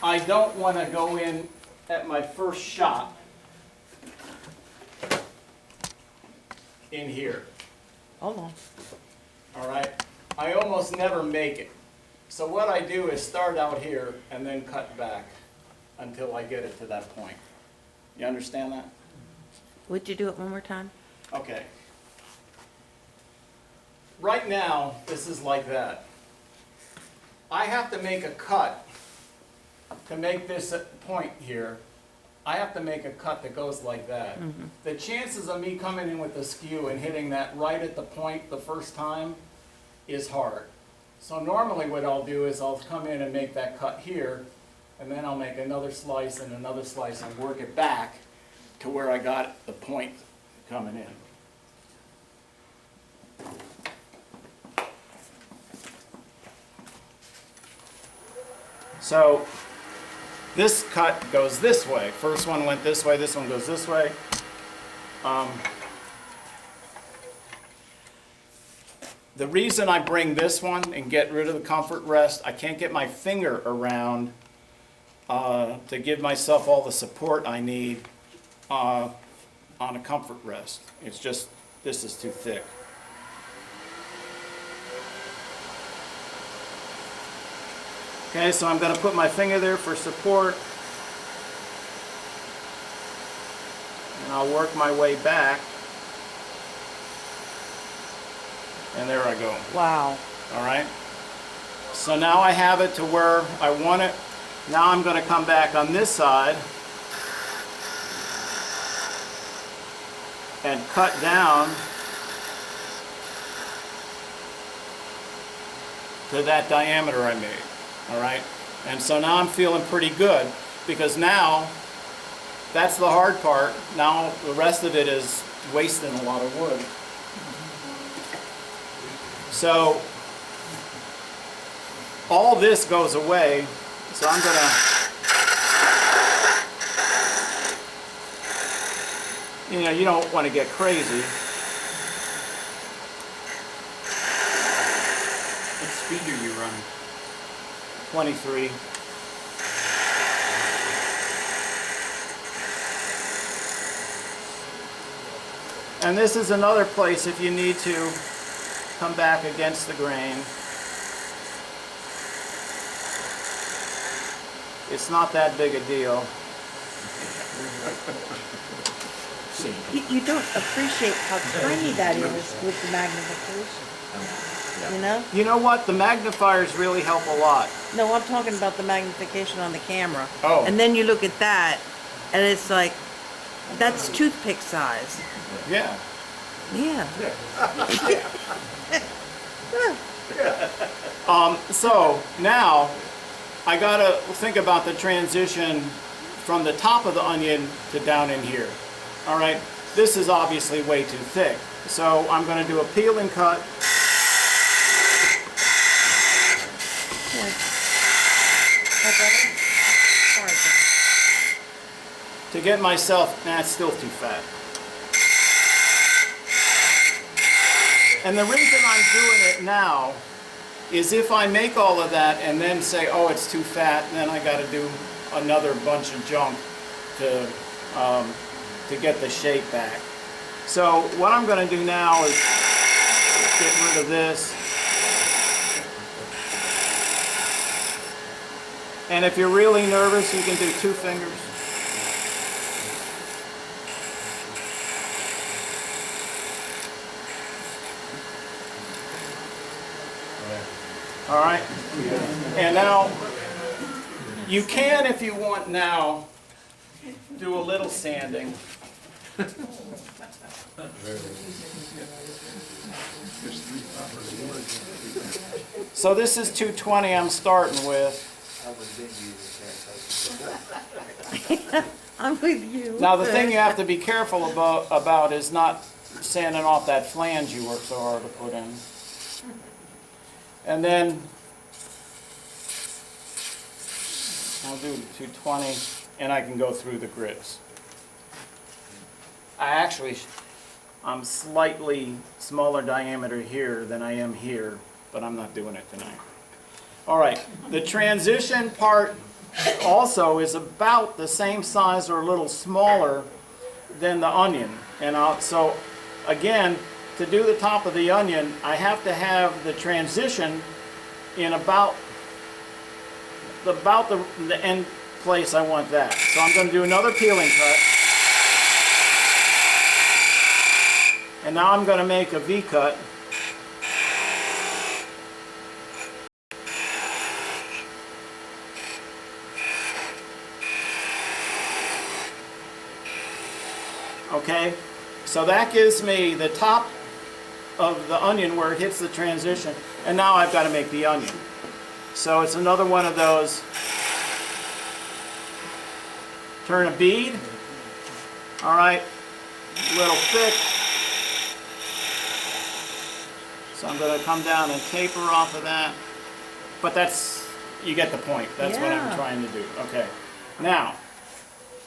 I don't want to go in at my first shot in here. Hold on. All right, I almost never make it. So what I do is start out here and then cut back until I get it to that point. You understand that? Would you do it one more time? Okay. Right now, this is like that. I have to make a cut to make this point here. I have to make a cut that goes like that. The chances of me coming in with a skew and hitting that right at the point the first time is hard. So normally what I'll do is I'll come in and make that cut here, and then I'll make another slice and work it back to where I got the point coming in. So this cut goes this way. First one went this way, this one goes this way. The reason I bring this one and get rid of the comfort rest, I can't get my finger around to give myself all the support I need on a comfort rest. It's just, this is too thick. Okay, so I'm going to put my finger there for support, and I'll work my way back, and there I go. Wow. All right, so now I have it to where I want it. Now I'm going to come back on this side and cut down to that diameter I made. All right, and so now I'm feeling pretty good, because now that's the hard part. Now the rest of it is wasting a lot of wood. So all this goes away, so I'm gonna, you don't want to get crazy. What speed are you running? 23. And this is another place if you need to come back against the grain. It's not that big a deal. You don't appreciate how tiny that is with the magnification. You know? You know what? The magnifiers really help a lot. No, I'm talking about the magnification on the camera. Oh. And then you look at that, and it's like, that's toothpick size. Yeah. Yeah. So now I gotta think about the transition from the top of the onion to down in here. All right. this is obviously way too thick. So I'm going to do a peel and cut. Here. That better? Sorry, John. To get myself, nah, it's still too fat. And the reason I'm doing it now is if I make all of that and then say, oh, it's too fat, then I got to do another bunch of junk to get the shape back. So what I'm going to do now is get rid of this. And if you're really nervous, you can do 2 fingers. All right, and now you can, if you want now, do a little sanding. So this is 220 I'm starting with. I'm with you. Now the thing you have to be careful about is not sanding off that flange you worked so hard to put in. And then I'll do 220 and I can go through the grips. I'm slightly smaller diameter here than I am here, but I'm not doing it tonight. All right, the transition part also is about the same size or a little smaller than the onion. And so again, to do the top of the onion, I have to have the transition in about the end place I want that. So I'm going to do another peeling cut. And now I'm going to make a V cut. Okay, so that gives me the top of the onion where it hits the transition, and now I've got to make the onion. So it's another one of those, turn a bead, all right, a little thick. So I'm going to come down and taper off of that, but that's, you get the point, that's what I'm Yeah. trying to do. Okay, now,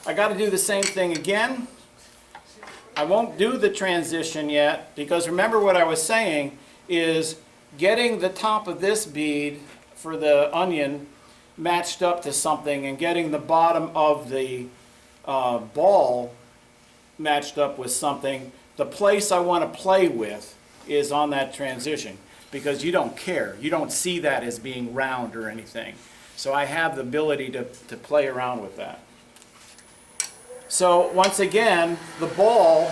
I got to do the same thing again. I won't do the transition yet, because remember what I was saying is getting the top of this bead for the onion matched up to something and getting the bottom of the ball matched up with something. The place I want to play with is on that transition, because you don't care. You don't see that as being round or anything. So I have the ability to play around with that. So once again, the ball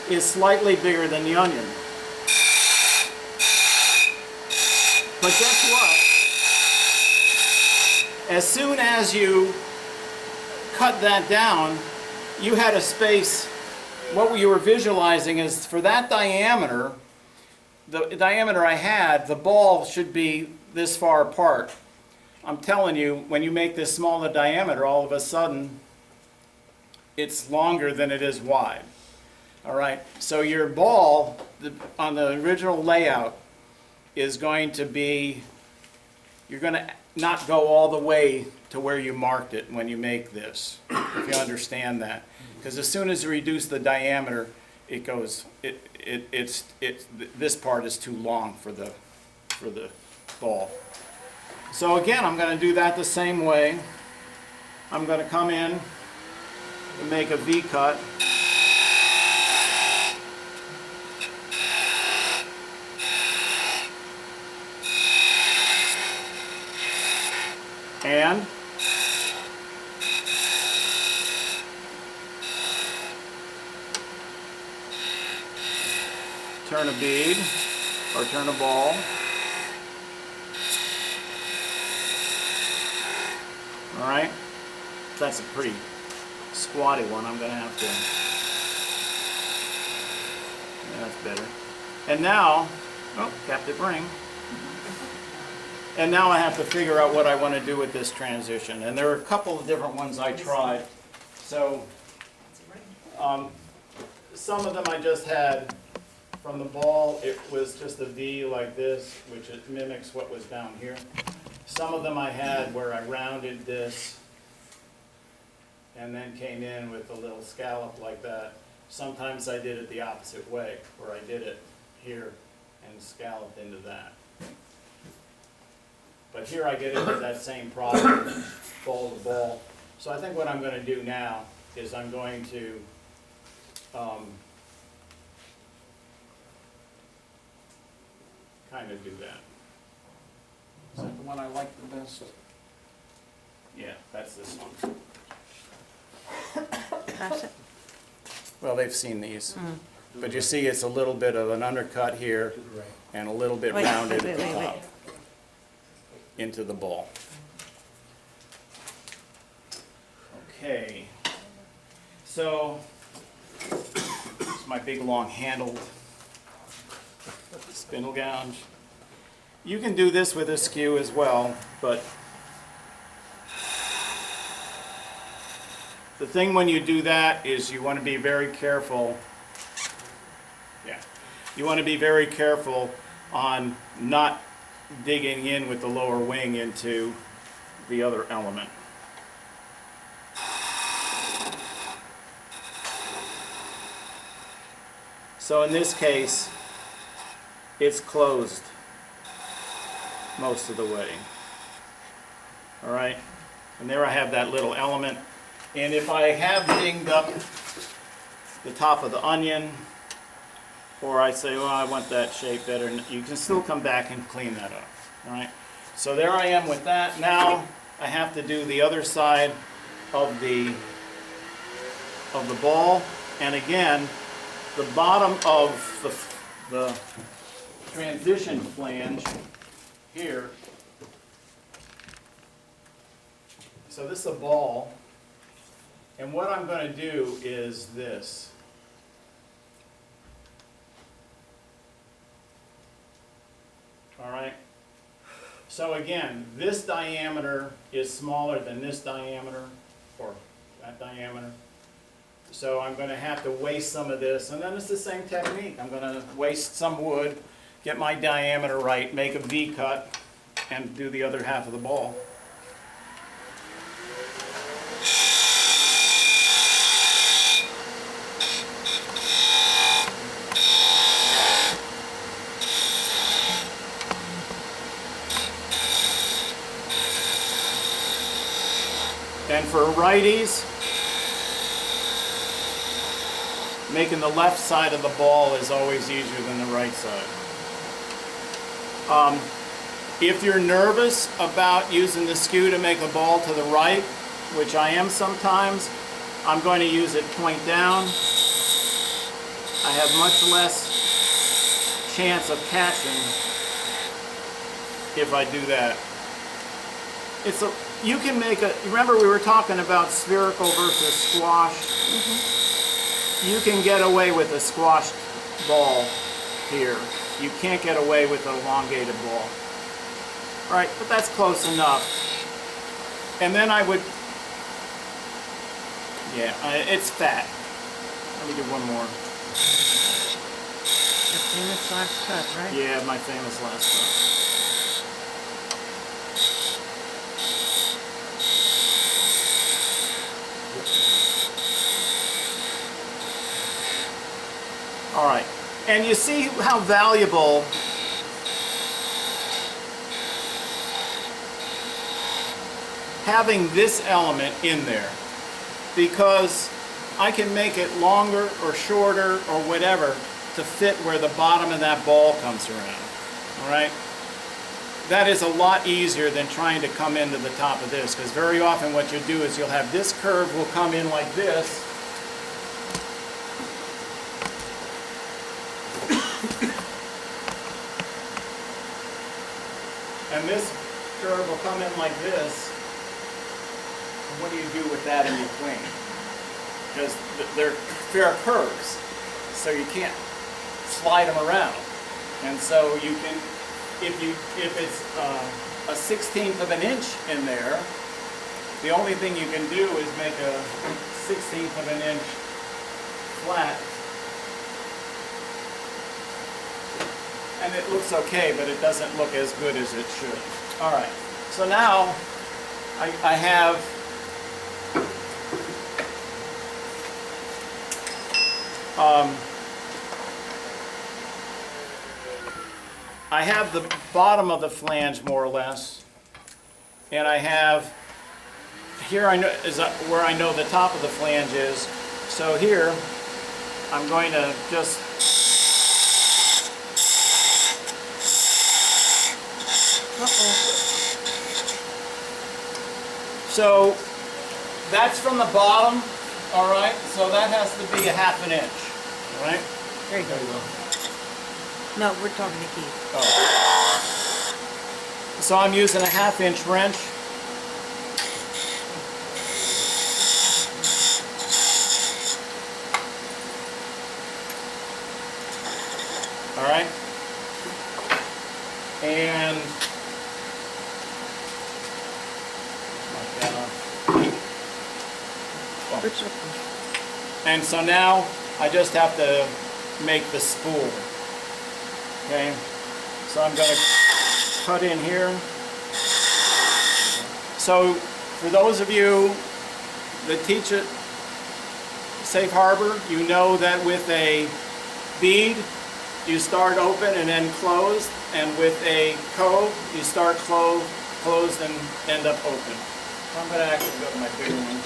is slightly bigger than the onion. But guess what? As soon as you cut that down, you had a space. What you were visualizing is for that diameter, the diameter I had, the ball should be this far apart. I'm telling you, when you make this smaller diameter, all of a sudden, it's longer than it is wide. All right, so your ball on the original layout is going to be, you're going to not go all the way to where you marked it when you make this, if you understand that. Because as soon as you reduce the diameter, it goes, this part is too long for the ball. So again, I'm going to do that the same way. I'm going to come in and make a V cut. And turn a bead or turn a ball. All right, that's a pretty squatty one. I'm going to have to, yeah, that's better. And now, oh, captive ring. And now I have to figure out what I want to do with this transition. And there are a couple of different ones I tried. So some of them I just had from the ball, it was just a V like this, which it mimics what was down here. Some of them I had where I rounded this and then came in with a little scallop like that. Sometimes I did it the opposite way, where I did it here and scalloped into that. But here I get into that same problem, ball to ball. So I think what I'm going to do now is I'm going to kind of do that. Is that the one I like the best? Yeah, that's this one. Pass it. Well, they've seen these. But you see it's a little bit of an undercut here and a little bit Wait, rounded wait, at the wait, wait. top into the ball. Okay. So, it's my big long handled spindle gouge. You can do this with a skew as well, but the thing when you do that is you want to be very careful. Yeah. You want to be very careful on not digging in with the lower wing into the other element. So in this case, it's closed most of the way. All right? And there I have that little element. And if I have dinged up the top of the onion, or I say, well, I want that shape better, you can still come back and clean that up. All right? So there I am with that. Now I have to do the other side of the ball. And again, the bottom of the transition flange here. So this is a ball. And what I'm going to do is this. All right? So again, this diameter is smaller than this diameter, or that diameter. So I'm going to have to waste some of this, and then it's the same technique. I'm going to waste some wood, get my diameter right, make a V cut, and do the other half of the ball. And for righties, making the left side of the ball is always easier than the right side. If you're nervous about using the skew to make a ball to the right, which I am sometimes, I'm going to use it point down. I have much less chance of catching if I do that. You can make remember we were talking about spherical versus squash? You can get away with a squashed ball here. You can't get away with an elongated ball. Right, but that's close enough. And then I would, it's fat. Let me do one more. The famous last cut, right? Yeah, my famous last cut. All right, and you see how valuable having this element in there, because I can make it longer or shorter or whatever to fit where the bottom of that ball comes around. All right, that is a lot easier than trying to come into the top of this, because very often what you'll do is you'll have this curve will come in like this. And this curve will come in like this. And what do you do with that in between? Because they're fair curves, so you can't slide them around. And so you can, if it's a 1/16 of an inch in there, the only thing you can do is make a 1/16 of an inch flat And it looks okay, but it doesn't look as good as it should. All right, so now I have I have the bottom of the flange more or less, and I have here I know is where I know the top of the flange is. So here I'm going to just so that's from the bottom, all right? So that has to be a ½ inch, all right? There you go. No, we're talking to Keith. Oh. So I'm using a ½ inch wrench. All right? And Which one? And so now I just have to make the spool. Okay, so I'm going to cut in here. So for those of you that teach at Safe Harbor, you know that with a bead you start open and then closed, and with a cove you start closed and end up open. So I'm going to actually go to my bigger one.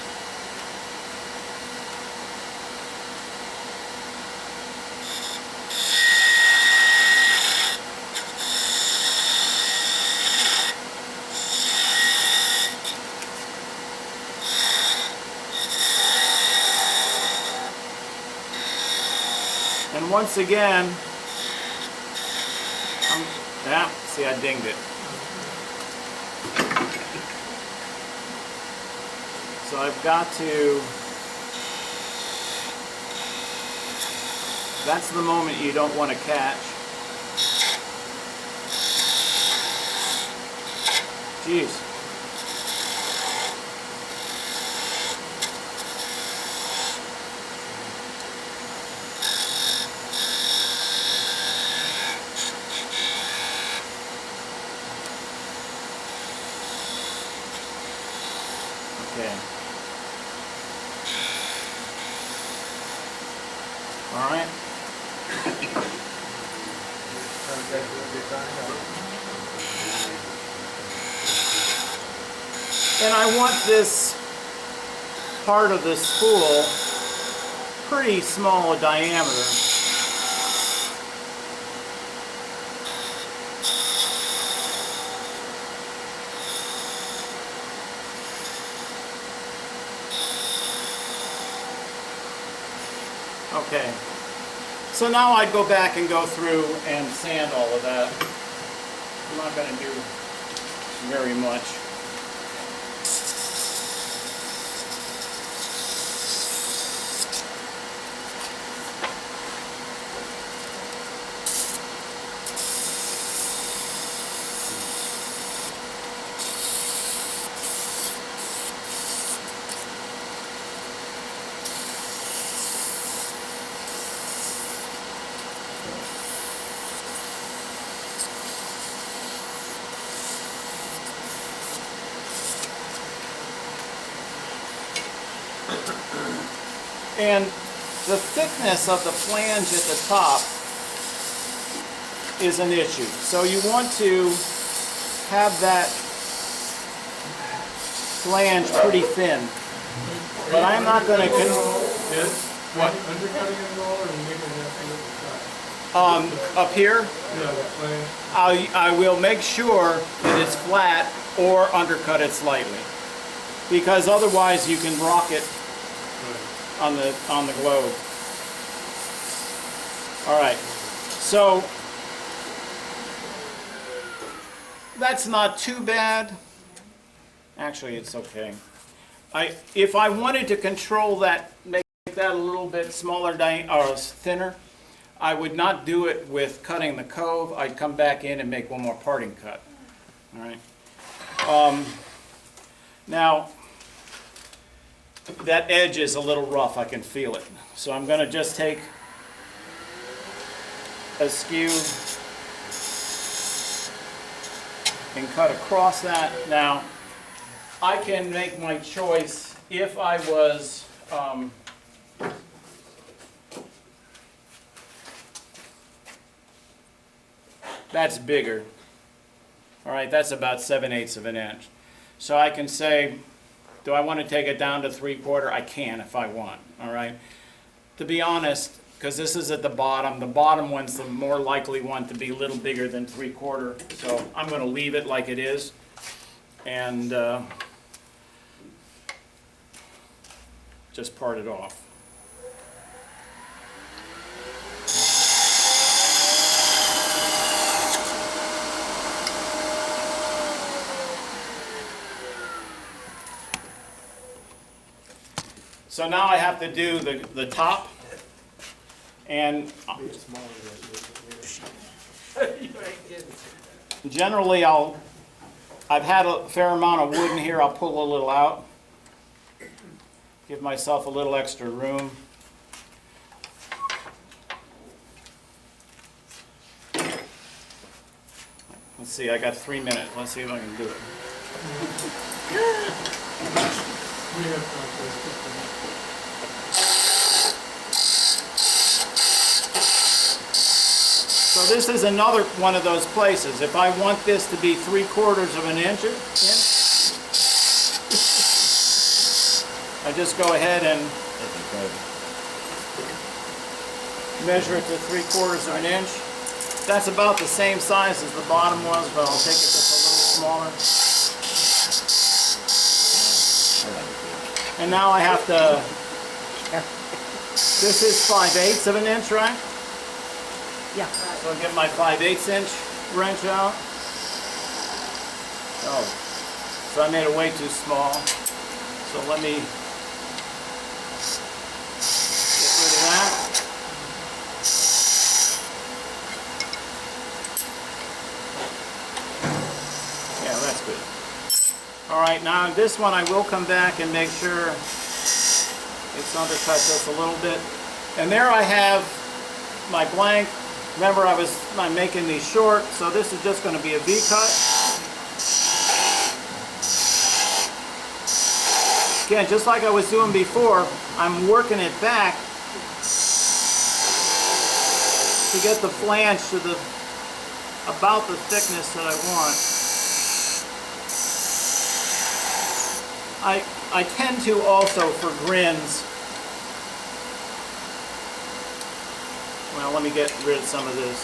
And once again, yeah, see, I dinged it. So I've got to, that's the moment you don't want to catch. Jeez. Okay. All right. And I want this part of the spool pretty small a diameter. Okay, so now I'd go back and go through and sand all of that. I'm not going to do very much. And the thickness of the flange at the top is an issue. So you want to have that flange pretty thin. But I'm not going to... What? Undercutting it all or making that cut? Up here, Yeah, the flange. I will make sure that it's flat or undercut it slightly. Because otherwise you can rock it on the globe. All right, so that's not too bad. Actually, it's okay. If I wanted to control that, make that a little bit smaller or thinner, I would not do it with cutting the cove. I'd come back in and make one more parting cut. All right. Now, that edge is a little rough, I can feel it. So I'm going to just take a skew and cut across that. Now, I can make my choice if I was, that's bigger. All right, that's about 7/8 of an inch. So I can say, do I want to take it down to 3/4? I can if I want, all right? To be honest, because this is at the bottom one's the more likely one to be a little bigger than 3/4. So I'm going to leave it like it is. And just part it off. So now I have to do the top, and generally I've had a fair amount of wood in here. I'll pull a little out, give myself a little extra room. Let's see, I got 3 minutes. Let's see if I can do it. So this is another one of those places. If I want this to be 3/4 of an inch, I just go ahead and measure it to 3/4 of an inch. That's about the same size as the bottom was, but I'll take it just a little smaller. And now I have to, this is 5/8 of an inch, right? Yeah. So I'll get my 5/8 inch wrench out. Oh, so I made it way too small. So let me get rid of that. Yeah, that's good. All right, now this one I will come back and make sure it's undercut just a little bit. And there I have my blank. Remember, I'm making these short, so this is just going to be a V-cut. Again, just like I was doing before, I'm working it back to get the flange to about the thickness that I want. I tend to also, for grins, well, let me get rid of some of this.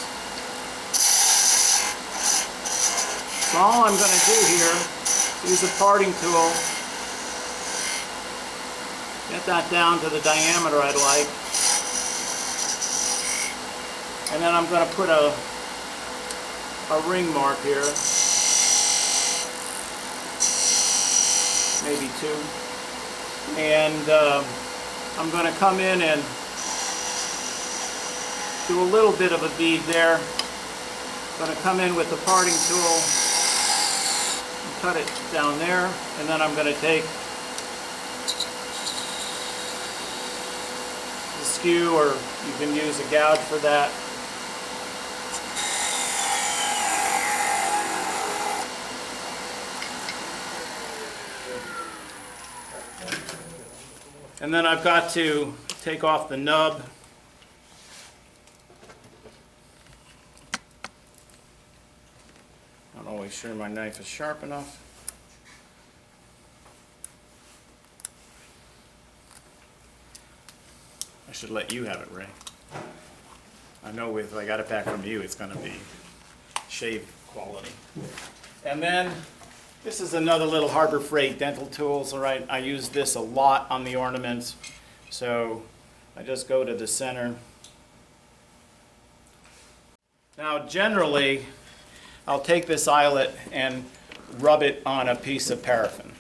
So all I'm going to do here is use a parting tool, get that down to the diameter I'd like, and then I'm going to put a ring mark here, maybe 2, and I'm going to come in and do a little bit of a bead there. I'm going to come in with the parting tool and cut it down there, and then I'm going to take the skew, or you can use a gouge for that. And then I've got to take off the nub. I'm always sure my knife is sharp enough. I should let you have it, Ray. I know if I got it back from you, it's going to be shave quality. And then this is another little Harbor Freight dental tools. All right, I use this a lot on the ornaments. So I just go to the center. Now generally, I'll take this eyelet and rub it on a piece of paraffin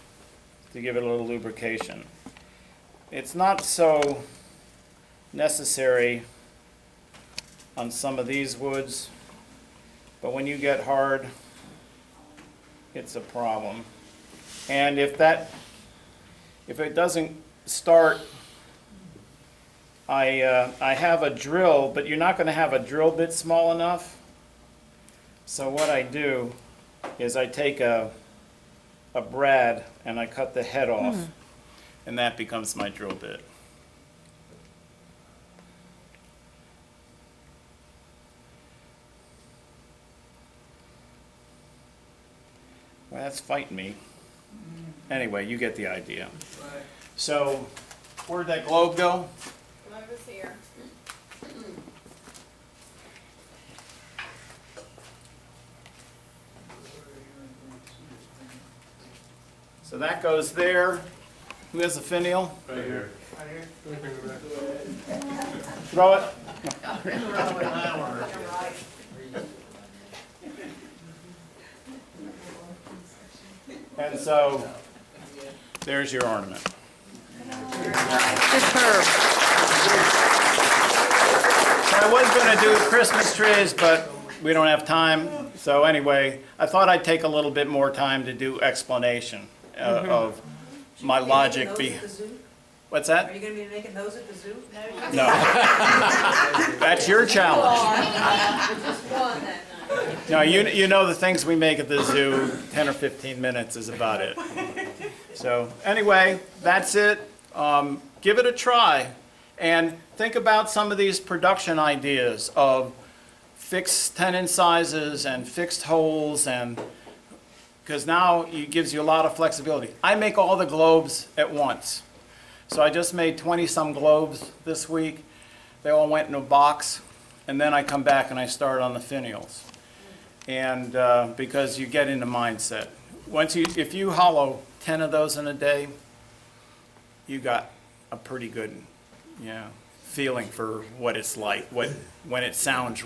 to give it a little lubrication. It's not so necessary on some of these woods, but when you get hard, it's a problem. And if it doesn't start, I have a drill, but you're not going to have a drill bit small enough. So what I do is I take a brad and I cut the head off, and that becomes my drill bit. Well, that's fighting me. Anyway, you get the idea. So, where'd that globe go? Globe is here. So that goes there. Who has the finial? Right here. Throw it. And so, there's your ornament. Superb. So I was going to do Christmas trees, but we don't have time. So anyway, I thought I'd take a little bit more time to do explanation of my logic. What's that? Are you gonna be making those at the zoo? No. That's your challenge. Just one that night. No, you know the things we make at the zoo, 10 or 15 minutes is about it. So anyway, that's it. Give it a try. And think about some of these production ideas of fixed tenon sizes and fixed holes, and because now it gives you a lot of flexibility. I make all the globes at once. So I just made 20-some globes this week. They all went in a box, and then I come back and I start on the finials. And because you get into mindset. If you hollow 10 of those in a day, you got a pretty good feeling for what it's like, when it sounds